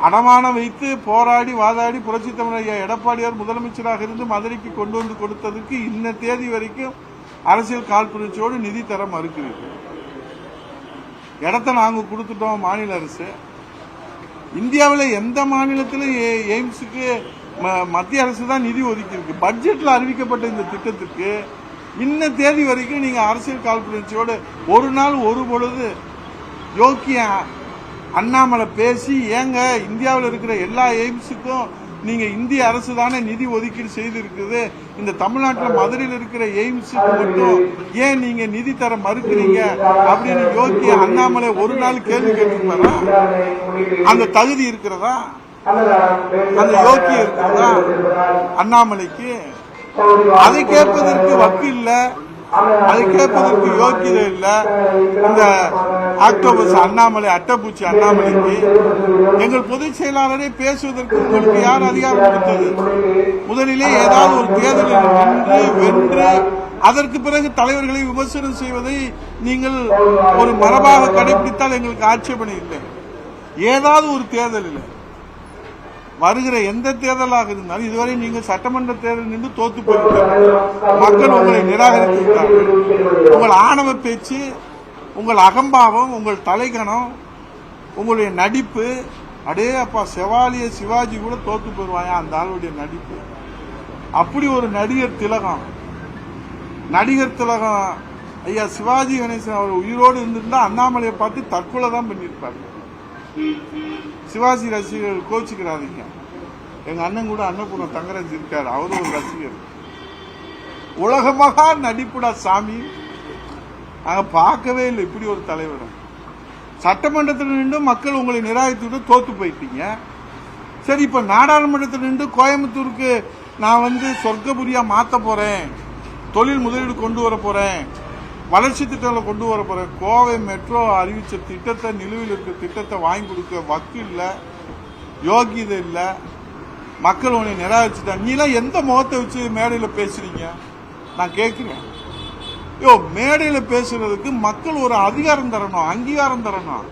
அடமானம் வைத்து போராடி வாதாடி புரட்சித் தமிழர் ஐயா எடப்பாடியார் முதலமைச்சராக இருந்து மதுரைக்கு கொண்டு வந்து கொடுத்ததுக்கு இன்ன தேதி வரைக்கும் அரசியல் காழ்ப்புணர்ச்சியோடு நிதி தர மறுக்கிறது. இடத்த நாங்க கொடுத்துட்டோம் மாநில அரசு. இந்தியாவில் எந்த மாநிலத்திலும் எய்ம்ஸுக்கு மத்திய அரசு தான் நிதி ஒதுக்கி இருக்கு. பட்ஜெட்ல அறிவிக்கப்பட்ட இந்த திட்டத்துக்கு இன்ன தேதி வரைக்கும் நீங்க அரசியல் காழ்ப்புணர்ச்சியோடு ஒரு நாள் ஒரு பொழுது யோக்கிய அண்ணாமலை பேசி ஏங்க இந்தியாவில் இருக்கிற எல்லா எய்ம்ஸுக்கும் நீங்க இந்திய அரசு தானே நிதி ஒதுக்கீடு செய்து இருக்குது, இந்த தமிழ்நாட்டில் மதுரையில் இருக்கிற எய்ம்ஸுக்கு மட்டும் ஏன் நீங்க நிதி தர மறுக்கிறீங்க அப்படின்னு யோக்கிய அண்ணாமலை ஒரு நாள் கேள்வி கேட்டிருப்பாரா? அந்த தகுதி இருக்கிறதா? அந்த யோக்கியம் இருக்கிறதா அண்ணாமலைக்கு? அதை கேட்பதற்கு வக்கு இல்ல, அதை கேட்பதற்கு யோக்கியதை இல்ல. இந்த ஆக்டோபஸ் அண்ணாமலை அட்டப்பூச்சி அண்ணாமலைக்கு எங்கள் பொதுச் செயலாளரே பேசுவதற்கு உங்களுக்கு யார் அதிகாரம் கொடுத்தது? முதலிலே ஏதாவது ஒரு தேர்தலில் நின்று வென்று அதற்கு பிறகு தலைவர்களை விமர்சனம் செய்வதை நீங்கள் ஒரு மரபாக கடைபிடித்தால் எங்களுக்கு ஆட்சேபனை இல்லை. ஏதாவது ஒரு தேர்தலில் வருகிற எந்த தேர்தலாக இருந்தாலும் இதுவரை நீங்கள் சட்டமன்ற தேர்தல் நின்று தோத்து போயிருக்கிறார்கள். மக்கள் உங்களை நிராகரித்து விட்டார்கள். உங்கள் ஆணவ பேச்சு, உங்கள் அகம்பாவம், உங்கள் தலைகணம், உங்களுடைய நடிப்பு, அடே அப்பா செவாலிய சிவாஜி கூட தோத்து போயிருவாயா அந்த ஆளுடைய நடிப்பு. அப்படி ஒரு நடிகர் திலகம், நடிகர் திலகம் ஐயா சிவாஜி கணேசன் அவர் உயிரோடு இருந்திருந்தா அண்ணாமலையை பார்த்து தற்கொலை தான் பண்ணியிருப்பாரு. சிவாஜி ரசிகர்கள் கோச்சிக்கிறாதீங்க. எங்க அண்ணன் கூட அன்னபூர்ணம் தங்கராஜ் இருக்காரு, அவரும் ஒரு ரசிகர். உலகமாக நடிப்புடா சாமி, நாங்க பார்க்கவே இல்லை இப்படி ஒரு தலைவர். சட்டமன்றத்தில் நின்று மக்கள் உங்களை நிராகரித்து விட்டு தோத்து போயிட்டீங்க. சரி, இப்ப நாடாளுமன்றத்தில் நின்று கோயம்புத்தூருக்கு நான் சொர்க்கபுரியா மாத்த போறேன், தொழில் முதலீடு கொண்டு வர போறேன், வளர்ச்சி திட்டங்களை கொண்டு வர போற, கோவை மெட்ரோ அறிவிச்ச திட்டத்தை, நிலுவையில் இருக்கிற திட்டத்தை வாங்கி கொடுக்க வக்கு இல்ல, யோகியதை இல்ல, மக்கள் உன்னை நிராகரிச்சுட்டாங்க. நீலாம் எந்த முகத்தை வச்சு மேடையில பேசுறீங்க நான் கேட்கிறேன். மேடையில பேசுறதுக்கு மக்கள் ஒரு அதிகாரம் தரணும், அங்கீகாரம் தரணும்.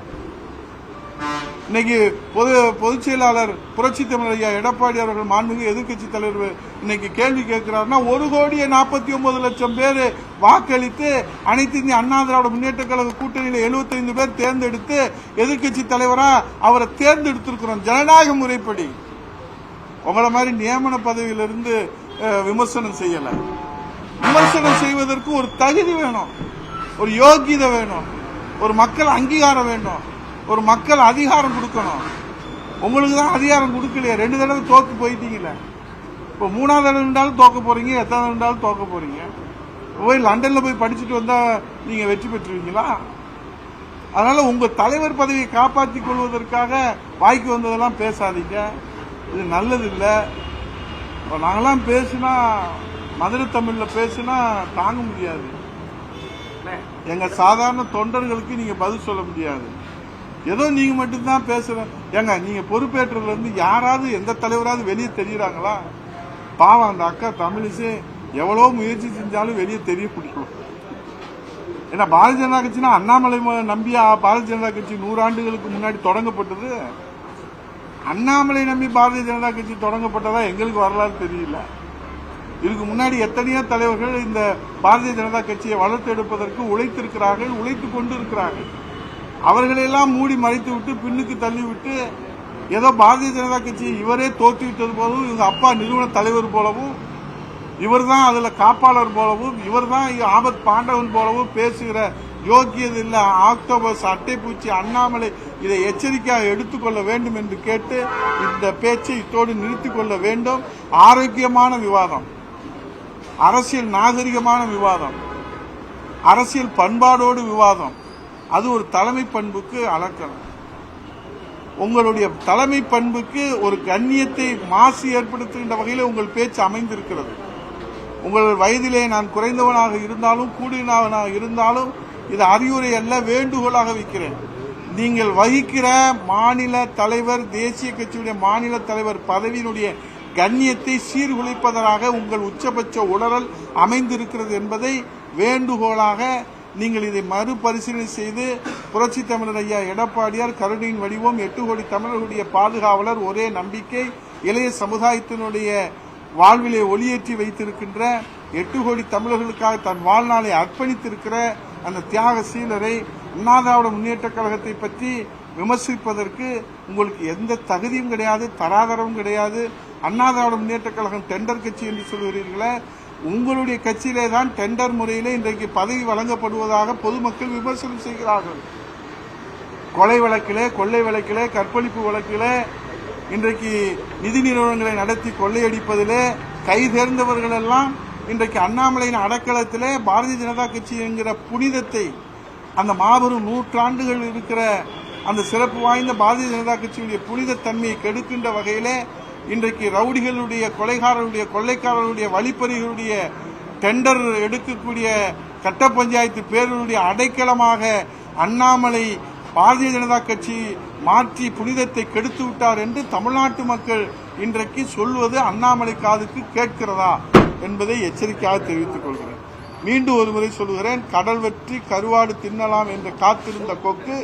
இன்னைக்கு பொதுச் செயலாளர் புரட்சி தமிழர் ஐயா எடப்பாடி அவர்கள் மாண்புமிகு எதிர்க்கட்சி தலைவர் இன்னைக்கு கேள்வி கேட்கிறாருன்னா 1,49,00,000 பேர் வாக்களித்து அனைத்து இந்திய அண்ணா திராவிட முன்னேற்ற கழக கூட்டணியில் 75 பேர் தேர்ந்தெடுத்து எதிர்க்கட்சி தலைவரா அவரை தேர்ந்தெடுத்திருக்கிறோம் ஜனநாயக முறைப்படி. உங்களை மாதிரி நியமன பதவியிலிருந்து விமர்சனம் செய்யல. விமர்சனம் செய்வதற்கு ஒரு தகுதி வேணும், ஒரு யோகியதை வேணும், ஒரு மக்கள் அங்கீகாரம் வேண்டும், ஒரு மக்கள் அதிகாரம் கொடுக்கணும். உங்களுக்கு தான் அதிகாரம் கொடுக்கலையே, 2 தடவை தோத்து போயிட்டீங்களே. இப்போ 3வது தடவை இருந்தாலும் தோக்க போறீங்க, எத்தனை இருந்தாலும் தோக்க போறீங்க. போய் லண்டன்ல போய் படிச்சுட்டு வந்தா நீங்க வெற்றி பெற்றுவீங்களா? அதனால உங்க தலைவர் பதவியை காப்பாற்றிக் கொள்வதற்காக வாய்க்கு வந்ததெல்லாம் பேசாதீங்க, இது நல்லது இல்லை. நாங்கெல்லாம் பேசினா மதுரை தமிழ்ல பேசினா தாங்க முடியாது. எங்க சாதாரண தொண்டர்களுக்கு நீங்க பதில் சொல்ல முடியாது. ஏதோ நீங்க மட்டும்தான் பேசுற. ஏங்க நீங்க பொறுப்பேற்றதுல இருந்து யாராவது எந்த தலைவராவது வெளியே தெரியுறாங்களா? பாவம் அந்த அக்கா தமிழிசை எவ்வளவு முயற்சி செஞ்சாலும் வெளியே தெரிய பிடிக்கும். ஏன்னா பாரதிய ஜனதா கட்சினா அண்ணாமலை நம்பியா பாரதிய ஜனதா கட்சி 100 ஆண்டுகளுக்கு முன்னாடி தொடங்கப்பட்டது. அண்ணாமலை நம்பி பாரதிய ஜனதா கட்சி தொடங்கப்பட்டதா எங்களுக்கு வரலாறு தெரியல. இதுக்கு முன்னாடி எத்தனையோ தலைவர்கள் இந்த பாரதிய ஜனதா கட்சியை வளர்த்தெடுப்பதற்கு உழைத்திருக்கிறார்கள், உழைத்துக் கொண்டு இருக்கிறார்கள். அவர்களெல்லாம் மூடி மறைத்து விட்டு பின்னுக்கு தள்ளிவிட்டு ஏதோ பாரதிய ஜனதா கட்சியை இவரே தோற்றுவிட்டது போலவும், இவங்க அப்பா நிறுவன தலைவர் போலவும், இவர் தான் அதுல காப்பாளர் போலவும், இவர் தான் ஆபத் பாண்டவன் போலவும் பேசுகிற யோக்கியது இல்ல ஆக்டோபஸ் அட்டைப்பூச்சி அண்ணாமலை இதை எச்சரிக்கையாக எடுத்துக்கொள்ள வேண்டும் என்று கேட்டு இந்த பேச்சை இத்தோடு நிறுத்திக் கொள்ள வேண்டும். ஆரோக்கியமான விவாதம், அரசியல் நாகரிகமான விவாதம், அரசியல் பண்பாடோடு விவாதம், அது ஒரு தலைமை பண்புக்கு அலக்கணம். உங்களுடைய தலைமை பண்புக்கு ஒரு கண்ணியத்தை மாசு ஏற்படுத்துகின்ற வகையில் உங்கள் பேச்சு அமைந்திருக்கிறது. உங்கள் வயதிலே நான் குறைந்தவனாக இருந்தாலும் கூடியவனாக இருந்தாலும் இது அறிவுரை அல்ல, வேண்டுகோளாக வைக்கிறேன். நீங்கள் வகிக்கிற மாநில தலைவர், தேசிய கட்சியுடைய மாநில தலைவர் பதவியினுடைய கண்ணியத்தை சீர்குலைப்பதாக உங்கள் உச்சபட்ச உளறல் அமைந்திருக்கிறது என்பதை வேண்டுகோளாக நீங்கள் இதை மறுபரிசீலனை செய்து புரட்சி தமிழர் ஐயா எடப்பாடியார் கருணையின் வடிவம் 8 கோடி தமிழர்களுடைய பாதுகாவலர் ஒரே நம்பிக்கை இளைய சமுதாயத்தினுடைய வாழ்விலே ஒளியேற்றி வைத்திருக்கின்ற 8 கோடி தமிழர்களுக்காக தன் வாழ்நாளை அர்ப்பணித்திருக்கிற அந்த தியாக சீலரை அண்ணா திராவிட முன்னேற்ற கழகத்தை பற்றி விமர்சிப்பதற்கு உங்களுக்கு எந்த தகுதியும் கிடையாது, தராதரவும் கிடையாது. அண்ணா திராவிட முன்னேற்ற கழகம் டெண்டர் கட்சி என்று சொல்கிறீர்களே, உங்களுடைய கட்சியிலே தான் டெண்டர் முறையிலே இன்றைக்கு பதவி வழங்கப்படுவதாக பொதுமக்கள் விமர்சனம் செய்கிறார்கள். கொலை வழக்கிலே, கொள்ளை வழக்கிலே, கற்பழிப்பு வழக்கிலே, இன்றைக்கு நிதி நிறுவனங்களை நடத்தி கொள்ளையடிப்பதிலே கை தேர்ந்தவர்கள் எல்லாம் இன்றைக்கு அண்ணாமலையின் அடக்கலத்திலே பாரதிய ஜனதா கட்சி என்கிற புனிதத்தை, அந்த மாபெரும் நூற்றாண்டுகள் இருக்கிற அந்த சிறப்பு வாய்ந்த பாரதிய ஜனதா கட்சியுடைய புனித தன்மையை கெடுக்கின்ற வகையிலே இன்றைக்கு ரவுடிகளுடைய, கொலைகாரர்களுடைய, கொள்ளைக்காரர்களுடைய, வழிப்பறிகளுடைய டெண்டர் எடுக்கக்கூடிய கட்ட பஞ்சாயத்து பேர்களுடைய அடைக்கலமாக அண்ணாமலை பாரதிய ஜனதா கட்சி மாற்றி புனிதத்தை கெடுத்து விட்டார் என்று தமிழ்நாட்டு மக்கள் இன்றைக்கு சொல்வது அண்ணாமலை காதுக்கு கேட்கிறதா என்பதை எச்சரிக்கையாக தெரிவித்துக் கொள்கிறேன். மீண்டும் ஒருமுறை சொல்லுகிறேன், கடல் வெற்றி கருவாடு தின்னலாம் என்று காத்திருந்த கொக்கு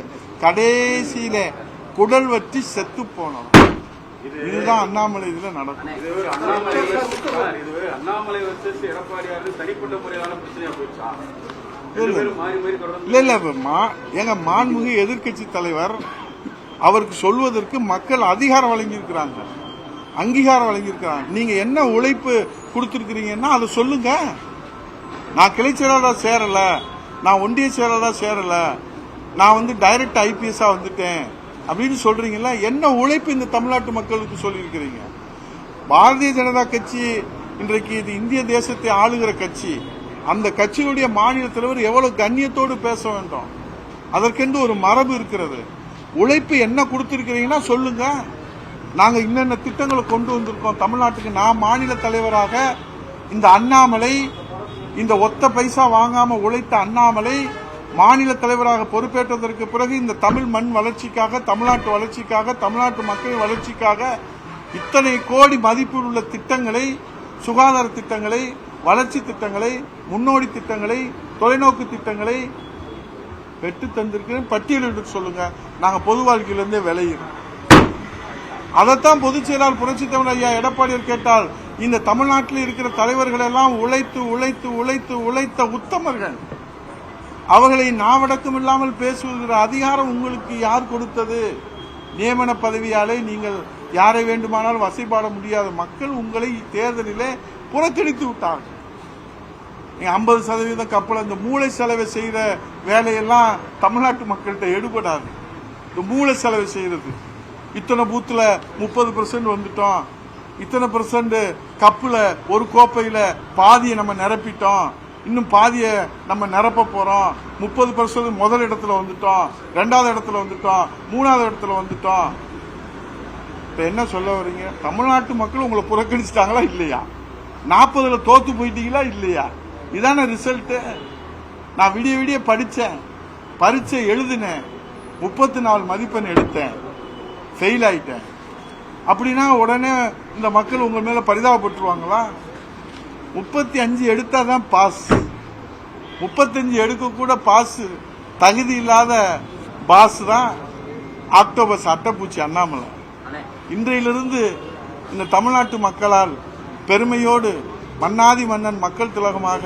கடைசியில குடல் வெற்றி செத்து போனோம். இதுதான் அண்ணாமலை இதுல நடக்கும். எங்க மாண்புமிகு எதிர்கட்சி தலைவர் அவருக்கு சொல்வதற்கு மக்கள் அதிகாரம் வழங்கியிருக்கிறாங்க, அங்கீகாரம் வழங்கியிருக்கிறாங்க. நீங்க என்ன உழைப்பு கொடுத்திருக்கிறீங்கன்னா அதை சொல்லுங்க. நான் கிளை செயலாளரா சேரல, நான் ஒன்றிய செயலாளரா சேரல, நான் டைரக்ட் ஐபிஎஸ்ஆ வந்துட்டேன் அப்படின்னு சொல்றீங்களா? என்ன உழைப்பு இந்த தமிழ்நாட்டு மக்களுக்கு சொல்லியிருக்கிறீங்க? பாரதிய ஜனதா கட்சி இன்றைக்கு இது இந்திய தேசத்தை ஆளுகிற கட்சி. அந்த கட்சியுடைய மாநில தலைவர் எவ்வளவு கண்ணியத்தோடு பேச வேண்டும், அதற்கென்று ஒரு மரபு இருக்கிறது. உழைப்பு என்ன கொடுத்திருக்கிறீங்கன்னா சொல்லுங்க. நாங்க இன்னென்ன திட்டங்களை கொண்டு வந்திருக்கோம் தமிழ்நாட்டுக்கு. நான் மாநில தலைவராக இந்த அண்ணாமலை, இந்த ஒத்த பைசா வாங்காம உழைத்த அண்ணாமலை மாநில தலைவராக பொறுப்பேற்றதற்கு பிறகு இந்த தமிழ் மண் வளர்ச்சிக்காக, தமிழ்நாட்டு வளர்ச்சிக்காக, தமிழ்நாட்டு மக்களின் வளர்ச்சிக்காக இத்தனை கோடி மதிப்பில் உள்ள திட்டங்களை, சுகாதார திட்டங்களை, வளர்ச்சி திட்டங்களை, முன்னோடி திட்டங்களை, தொலைநோக்கு திட்டங்களை பெற்று தந்திருக்கிறேன். பட்டியலிட்டு சொல்லுங்க. நாங்க பொது வாழ்க்கையிலிருந்தே விளையிறோம். அதைத்தான் பொதுச் செயலாளர் புரட்சி தமிழர் ஐயா எடப்பாடியார் கேட்டால், இந்த தமிழ்நாட்டில் இருக்கிற தலைவர்கள் எல்லாம் உழைத்து உழைத்து உழைத்து உழைத்த உத்தமர்கள். அவர்களை நாவடக்கம் இல்லாமல் பேசுகிற அதிகாரம் உங்களுக்கு யார் கொடுத்தது? நியமன பதவியாலே நீங்கள் யாரை வேண்டுமானாலும் வசைபாட முடியாத மக்கள் உங்களை தேர்தலிலே புறக்கணித்து விட்டார்கள். 50% கப்பல் அந்த மூளை செலவை செய்யற வேலையெல்லாம் தமிழ்நாட்டு மக்கள்கிட்ட எடுபடாது. இந்த மூளை செலவை செய்யறது, இத்தனை பூத்துல 30% வந்துட்டோம், இத்தனை % கப்புல ஒரு கோப்பையில பாதியை நம்ம நிரப்பிட்டோம், இன்னும் பாதியை நம்ம நிரப்ப போறோம், 30% முதல் இடத்துல வந்துட்டோம், 2வது இடத்துல வந்துட்டோம், 3வது இடத்துல வந்துட்டோம். இப்ப என்ன சொல்ல வரீங்க? தமிழ்நாட்டு மக்கள் உங்களை புறக்கணிச்சிட்டாங்களா இல்லையா? 40ல் தோத்து போயிட்டீங்களா இல்லையா? இதான ரிசல்ட். நான் விடிய விடிய படிச்சேன், பரீட்சை எழுதினேன், 34 மதிப்பெண் எடுத்தேன், ஃபெயில் ஆயிட்டேன். அப்படின்னா உடனே இந்த மக்கள் உங்க மேல பரிதாபப்பட்டுருவாங்களா? 35 எடுத்தாதான் பாஸ். 35 எடுக்க கூட பாஸ் தகுதி இல்லாத பாஸ் தான் ஆக்டோபஸ் அட்டைப்பூச்சி அண்ணாமலை. இன்றையிலிருந்து இந்த தமிழ்நாட்டு மக்களால் பெருமையோடு மன்னாதி மன்னன் மக்கள் திலகமாக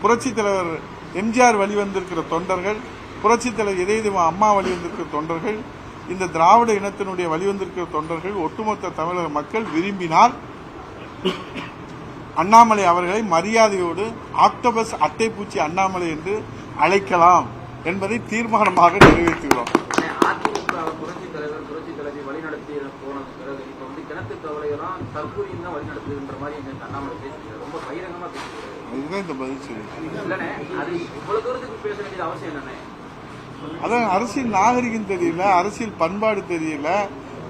புரட்சி தலைவர் எம்ஜிஆர் வழிவந்திருக்கிற தொண்டர்கள், புரட்சி தலைவர் இதய அம்மா வழிவந்திருக்கிற தொண்டர்கள், இந்த திராவிட இனத்தினுடைய வழிவந்திருக்கிற தொண்டர்கள், ஒட்டுமொத்த தமிழக மக்கள் விரும்பினால் அண்ணாமலை அவர்களை மரியாதையோடு ஆக்டோபஸ் அட்டைப்பூச்சி அண்ணாமலை என்று அழைக்கலாம் என்பதை தீர்மானமாக நிறைவேற்றுகிறோம். அதுதான் இந்த பதில் சொல்லி. அதான் அரசியல் நாகரிகம் தெரியல, அரசியல் பண்பாடு தெரியல,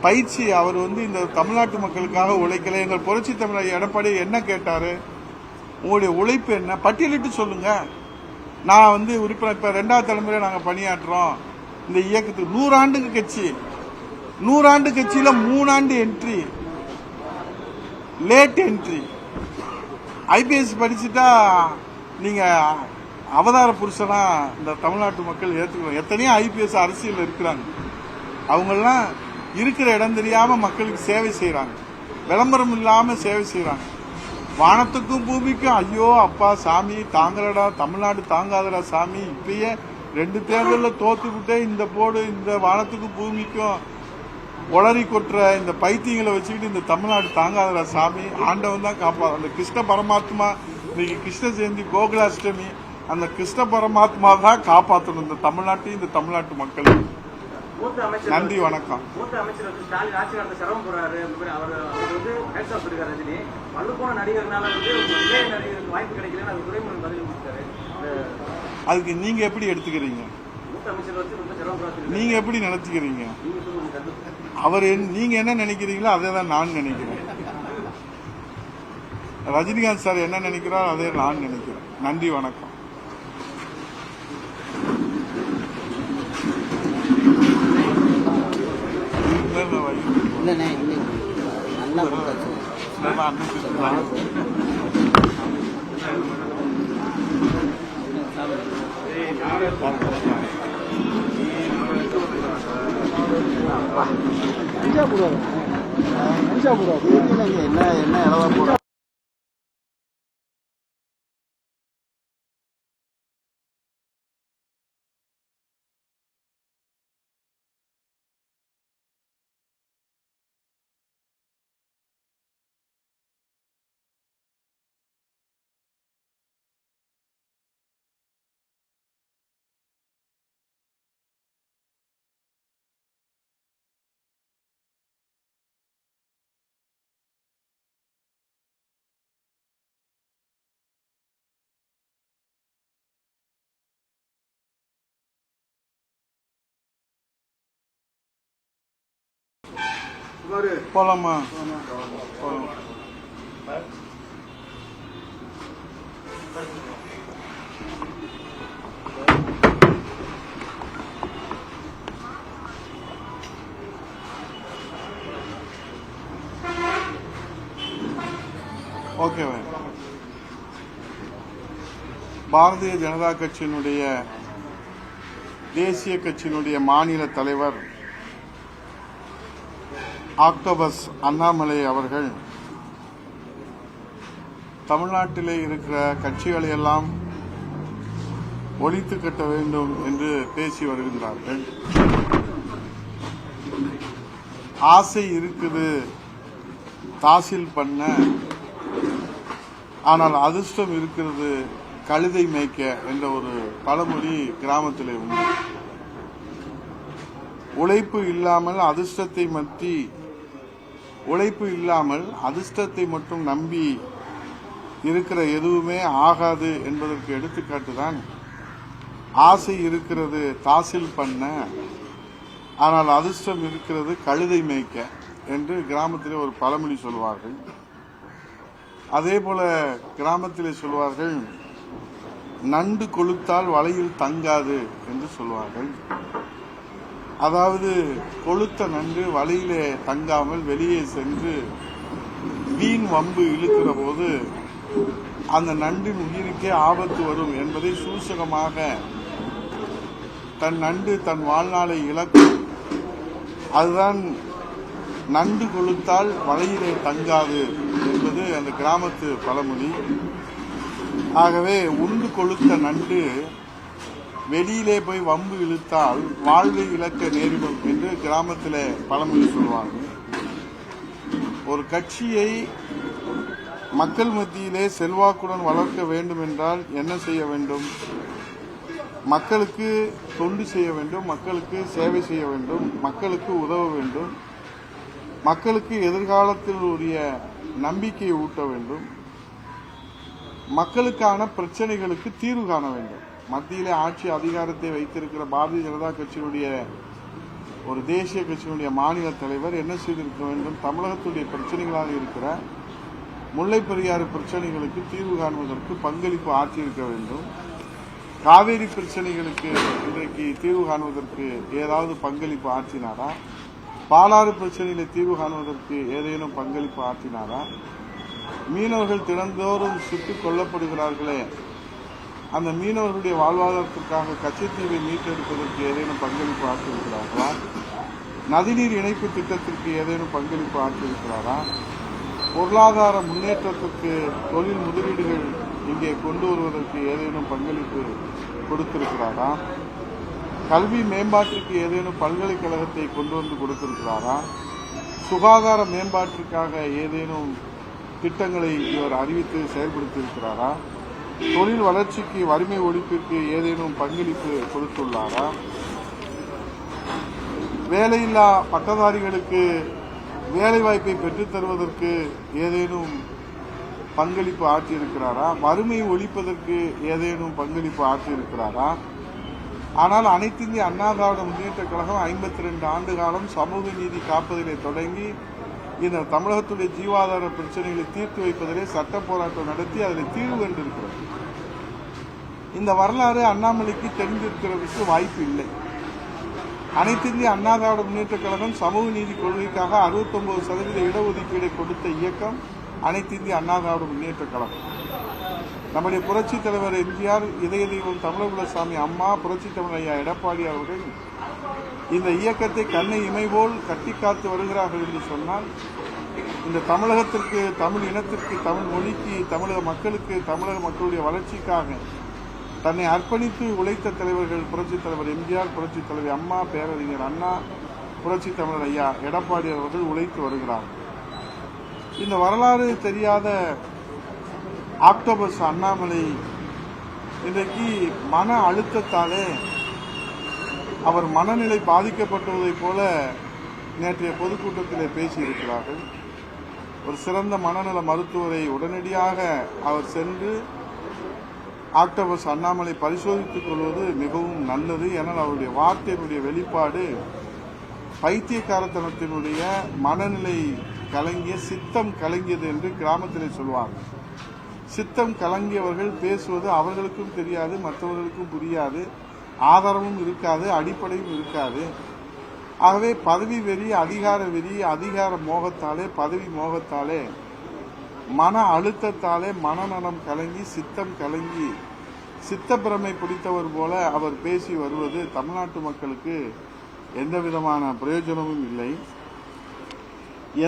பயிற்சி. அவர் இந்த தமிழ்நாட்டு மக்களுக்காக உழைக்கல. எங்கள் புரட்சி தமிழர் எடப்பாடி என்ன கேட்டாரு? உங்களுடைய உழைப்பு என்ன? பட்டியலிட்டு சொல்லுங்க. நான் உறுப்பினர், இப்ப 2வது தலைமுறை நாங்க பணியாற்றுறோம் இந்த இயக்கத்துக்கு. 100 ஆண்டுக்கு கட்சி, 100 ஆண்டு கட்சியில 3 ஆண்டு என்ட்ரி, லேட் என்ட்ரி. ஐபிஎஸ் படிச்சுட்டா நீங்க அவதார புருஷனா இந்த தமிழ்நாட்டு மக்கள் ஏற்றுக்கிறாங்க. எத்தனையோ IPS அரசியல் இருக்கிறாங்க. அவங்கெல்லாம் இருக்கிற இடம் தெரியாம மக்களுக்கு சேவை செய்யறாங்க, விளம்பரம் இல்லாம சேவை செய்யறாங்க. வானத்துக்கும் பூமிக்கும் ஐயோ அப்பா சாமி தாங்கலடா, தமிழ்நாடு தாங்காதடா சாமி, இப்பயே 2 தேர்தலில் தோத்துக்கிட்டே இந்த போடு, இந்த வானத்துக்கும் பூமிக்கும் உளறி கொட்டுற இந்த பைத்தியங்களை வச்சுக்கிட்டு இந்த தமிழ்நாடு தாங்காதடா சாமி, ஆண்டவன் தான் காப்பாது. அந்த கிருஷ்ண பரமாத்மா இன்னைக்கு கிருஷ்ண ஜெயந்தி கோகுலாஷ்டமி, அந்த கிருஷ்ண பரமாத்மா தான் காப்பாற்றணும் இந்த தமிழ்நாட்டையும் இந்த தமிழ்நாட்டு மக்களை. நன்றி, வணக்கம். மூத்த அமைச்சர் ஸ்டாலின் ஆட்சி காலத்தை சிரமம் போறாரு. அவர் வந்து ஹேட்ஸ் ஆஃப் இருக்காரு. ரஜினி பல்லுபோன நடிகர்னால வந்து இளைய நடிகருக்கு வாய்ப்பு கிடைக்கலன்னு அது துரைமுருகன் பதில் கொடுத்தாரு. அதுக்கு நீங்க எப்படி எடுத்துக்கிறீங்க? மூத்த அமைச்சர் வச்சு ரொம்ப சிரமம் நீங்க எப்படி நினைச்சுக்கிறீங்க? அவர் நீங்க என்ன நினைக்கிறீங்களோ அதே தான் நான் நினைக்கிறேன். ரஜினிகாந்த் சார் என்ன நினைக்கிறாரோ அதே நான் நினைக்கிறேன். நன்றி, வணக்கம். என்ன இளவா போற போலாமா? ஓகே. பாரதிய ஜனதா கட்சியினுடைய தேசிய கட்சியினுடைய மாநில தலைவர் ஆக்டோபஸ் அண்ணாமலை அவர்கள் தமிழ்நாட்டிலே இருக்கிற கட்சிகளை எல்லாம் ஒழித்து கட்ட வேண்டும் என்று பேசி வருகின்றார்கள். ஆசை இருக்குது தாசில் பண்ண, ஆனால் அதிர்ஷ்டம் இருக்கிறது கழுதை மேய்க்க என்ற ஒரு பழமொழி கிராமத்திலே உண்டு. உழைப்பு இல்லாமல் அதிர்ஷ்டத்தை மட்டும் நம்பி இருக்கிற எதுவுமே ஆகாது என்பதற்கு எடுத்துக்காட்டுதான் ஆசை இருக்கிறது தாசில் பண்ண, ஆனால் அதிர்ஷ்டம் இருக்கிறது கழுதை மேய்க்க என்று கிராமத்திலே ஒரு பழமொழி சொல்வார்கள். அதே போல கிராமத்திலே சொல்வார்கள், நண்டு கொளுத்தால் வலையில் தங்காது என்று சொல்வார்கள். அதாவது கொளுத்த நண்டு வலையிலே தங்காமல் வெளியே சென்று வீண் வம்பு இழுக்கிற போது அந்த நண்டின் உயிருக்கே ஆபத்து வரும் என்பதை சூசகமாக தன் நண்டு தன் வாழ்நாளை இழக்கும். அதுதான் நண்டு கொளுத்தால் வலையிலே தங்காது என்பது அந்த கிராமத்து பழமொழி. ஆகவே உண்டு கொளுத்த நண்டு வெளியிலே போய் வம்பு இழுத்தால் வாழ்வை இழக்க நேரிடும் என்று கிராமத்திலே பழமொழி சொல்வாங்க. ஒரு கட்சியை மக்கள் மத்தியிலே செல்வாக்குடன் வளர்க்க வேண்டும் என்றால் என்ன செய்ய வேண்டும்? மக்களுக்கு தொண்டு செய்ய வேண்டும், மக்களுக்கு சேவை செய்ய வேண்டும், மக்களுக்கு உதவ வேண்டும், மக்களுக்கு எதிர்காலத்தில் உரிய நம்பிக்கையை ஊட்ட வேண்டும், மக்களுக்கான பிரச்சனைகளுக்கு தீர்வு காண வேண்டும். மத்தியிலே ஆட்சி அதிகாரத்தை வைத்திருக்கிற பாரதிய ஜனதா கட்சியினுடைய ஒரு தேசிய கட்சியினுடைய மாநில தலைவர் என்ன செய்திருக்க வேண்டும்? தமிழகத்துடைய பிரச்சனைகளாக இருக்கிற முல்லை பெரியாறு பிரச்சனைகளுக்கு தீர்வு காணுவதற்கு பங்களிப்பு ஆற்றியிருக்க வேண்டும். காவேரி பிரச்சனைகளுக்கு இன்றைக்கு தீர்வு காணுவதற்கு ஏதாவது பங்களிப்பு ஆற்றினாரா? பாலாறு பிரச்சனையில தீர்வு காணுவதற்கு ஏதேனும் பங்களிப்பு ஆற்றினாரா? மீனவர்கள் தினந்தோறும் சுட்டுக் கொல்லப்படுகிறார்களே, அந்த மீனவர்களுடைய வாழ்வாதாரத்திற்காக கச்சத்தீவை மீட்டெடுப்பதற்கு ஏதேனும் பங்களிப்பு ஆற்றியிருக்கிறார்களா? நதிநீர் இணைப்பு திட்டத்திற்கு ஏதேனும் பங்களிப்பு ஆற்றியிருக்கிறாரா? பொருளாதார முன்னேற்றத்திற்கு தொழில் முதலீடுகள் இங்கே கொண்டு வருவதற்கு ஏதேனும் பங்களிப்பு கொடுத்திருக்கிறாரா? கல்வி மேம்பாட்டிற்கு ஏதேனும் பல்கலைக்கழகத்தை கொண்டு வந்து கொடுத்திருக்கிறாரா? சுகாதார மேம்பாட்டிற்காக ஏதேனும் திட்டங்களை இவர் அறிவித்து செயல்படுத்தியிருக்கிறாரா? தொழில் வளர்ச்சிக்கு வறுமை ஒழிப்பிற்கு ஏதேனும் பங்களிப்பு கொடுத்துள்ளாரா? வேலையில்லா பட்டதாரிகளுக்கு வேலைவாய்ப்பை பெற்றுத் தருவதற்கு ஏதேனும் பங்களிப்பு ஆற்றியிருக்கிறாரா? வறுமையை ஒழிப்பதற்கு ஏதேனும் பங்களிப்பு ஆற்றியிருக்கிறாரா? ஆனால் அனைத்து இந்திய அண்ணா திராவிட முன்னேற்ற கழகம் 52 ஆண்டு காலம் சமூக நீதி காப்பதிலே தொடங்கி இந்த தமிழகத்துடைய ஜீவாதார பிரச்சனைகளை தீர்த்து வைப்பதிலே சட்ட போராட்டம் நடத்தி அதில் தீர்வு கண்டிருக்கிறது. இந்த வரலாறு அண்ணாமலைக்கு தெரிந்திருக்கிறதுக்கு வாய்ப்பு இல்லை. அனைத்து இந்திய அண்ணா திராவிட முன்னேற்ற கழகம் சமூக நீதி கொள்கைக்காக 69% இடஒதுக்கீடை கொடுத்த இயக்கம் அனைத்து இந்திய அண்ணா திராவிட முன்னேற்ற கழகம். நம்முடைய புரட்சித் தலைவர் எம்ஜிஆர், இதய தெய்வம் தமிழகுலசாமி அம்மா, புரட்சித் தலைவர் ஐயா எடப்பாடி அவர்கள் இந்த இயக்கத்தை கண்ணை இமை போல் கட்டி காத்து வருகிறார்கள் என்று சொன்னால், இந்த தமிழகத்திற்கு, தமிழ் இனத்திற்கு, தமிழ் மொழிக்கு, தமிழக மக்களுக்கு, தமிழக மக்களுடைய வளர்ச்சிக்காக தன்னை அர்ப்பணித்து உழைத்த தலைவர்கள் புரட்சித் தலைவர் எம்ஜிஆர், புரட்சித் தலைவர் அம்மா, பேரறிஞர் அண்ணா, புரட்சித் தலைவர் ஐயா எடப்பாடி அவர்கள் உழைத்து வருகிறார்கள். இந்த வரலாறு தெரியாத ஆக்டோபஸ் அண்ணாமலை இன்றைக்கு மன அழுத்தத்தாலே அவர் மனநிலை பாதிக்கப்பட்டுவதைப் போல நேற்றைய பொதுக்கூட்டத்திலே பேசியிருக்கிறார்கள். ஒரு சிறந்த மனநல மருத்துவரை உடனடியாக அவர் சென்று ஆக்டோபஸ் அண்ணாமலை பரிசோதித்துக் கொள்வது மிகவும் நல்லது. ஏனால் அவருடைய வார்த்தையினுடைய வெளிப்பாடு பைத்தியக்காரத்தனத்தினுடைய மனநிலை கலங்கிய, சித்தம் கலங்கியது என்று கிராமத்திலே சொல்வார்கள். சித்தம் கலங்கியவர்கள் பேசுவது அவர்களுக்கும் தெரியாது, மற்றவர்களுக்கும் புரியாது, ஆதாரமும் இருக்காது, அடிப்படையும் இருக்காது. ஆகவே பதவி வெறி, அதிகார வெறி, அதிகார மோகத்தாலே, பதவி மோகத்தாலே, மன அழுத்தத்தாலே மனநலம் கலங்கி, சித்தம் கலங்கி, சித்தப்பிரமை பிடித்தவர் போல அவர் பேசி வருவது தமிழ்நாட்டு மக்களுக்கு எந்த விதமான பிரயோஜனமும் இல்லை.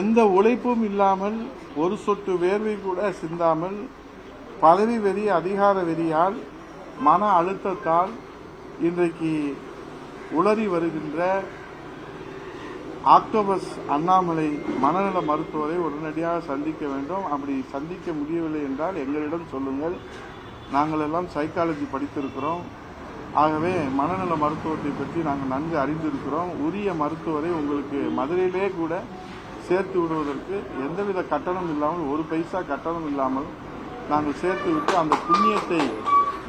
எந்த உழைப்பும் இல்லாமல், ஒரு சொட்டு வேர்வை கூட சிந்தாமல், பதவி வெறி, அதிகார வெறியால், மன அழுத்தத்தால் இன்றைக்கு உளறி வருகின்ற ஆக்டோபஸ் அண்ணாமலை மனநல மருத்துவரை உடனடியாக சந்திக்க வேண்டும். அப்படி சந்திக்க முடியவில்லை என்றால் எங்களிடம் சொல்லுங்கள். நாங்கள் எல்லாம் சைக்காலஜி படித்திருக்கிறோம். ஆகவே மனநல மருத்துவத்தை பற்றி நாங்கள் நன்கு அறிந்திருக்கிறோம். உரிய மருத்துவரை உங்களுக்கு மதுரையிலே கூட சேர்த்து விடுவதற்கு எந்தவித கட்டணம் இல்லாமல், ஒரு பைசா கட்டணம் இல்லாமல் நாங்கள் சேர்த்து விட்டு அந்த புண்ணியத்தை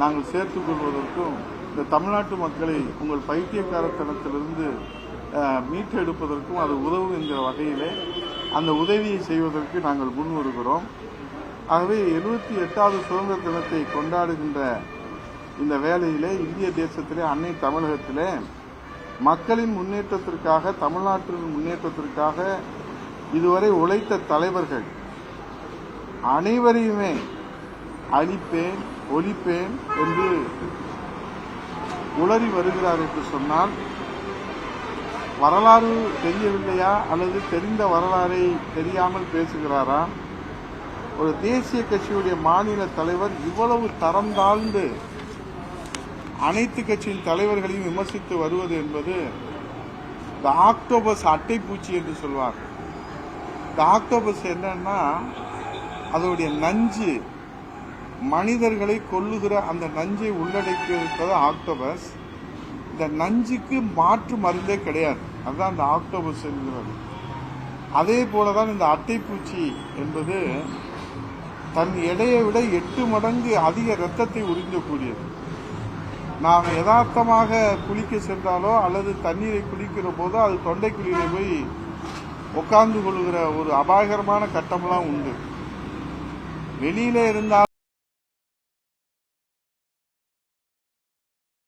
நாங்கள் சேர்த்துக் கொள்வதற்கும், இந்த தமிழ்நாட்டு மக்களை உங்கள் பைத்தியக்காரத்தனத்திலிருந்து மீட்டெடுப்பதற்கும் அது உதவும் என்கிற வகையிலே அந்த உதவியை செய்வதற்கு நாங்கள் முன் வருகிறோம். ஆகவே 78வது சுதந்திர தினத்தை கொண்டாடுகின்ற இந்த வேளையிலே இந்திய தேசத்திலே, அன்னை தமிழகத்திலே மக்களின் முன்னேற்றத்திற்காக, தமிழ்நாட்டின் முன்னேற்றத்திற்காக இதுவரை உழைத்த தலைவர்கள் அனைவரையுமே அழிப்பேன், ஒழிப்பேன் என்று உளறி வருகிறார் என்று சொன்னால், வரலாறு தெரியவில்லையா அல்லது தெரிந்த வரலாறை தெரியாமல் பேசுகிறாரா? ஒரு தேசிய கட்சியுடைய மாநில தலைவர் இவ்வளவு தரம் தாழ்ந்து அனைத்து கட்சியின் தலைவர்களையும் விமர்சித்து வருவது என்பது இந்த ஆக்டோபஸ் அட்டைப்பூச்சி என்று சொல்வார். இந்த ஆக்டோபஸ் என்னன்னா, அதனுடைய நஞ்சு மனிதர்களை கொல்லுகிற அந்த நஞ்சை உள்ளடக்கியிருப்பது ஆக்டோபஸ். இந்த நஞ்சுக்கு மாற்று மருந்தே கிடையாது. அதுதான் இந்த ஆக்டோபஸ் என்கிறது. அதே போலதான் இந்த அட்டைப்பூச்சி என்பது தன் எடையை விட 8 மடங்கு அதிக இரத்தத்தை உறிஞ்சக்கூடியது. நாம் யதார்த்தமாக குளிக்க சென்றாலோ அல்லது தண்ணீரை குளிக்கிற போதோ அது தொண்டைக்குழியில போய் உட்கார்ந்து கொள்கிற ஒரு அபாயகரமான கட்டம்லாம் உண்டு. வெளியிலே இருந்தால்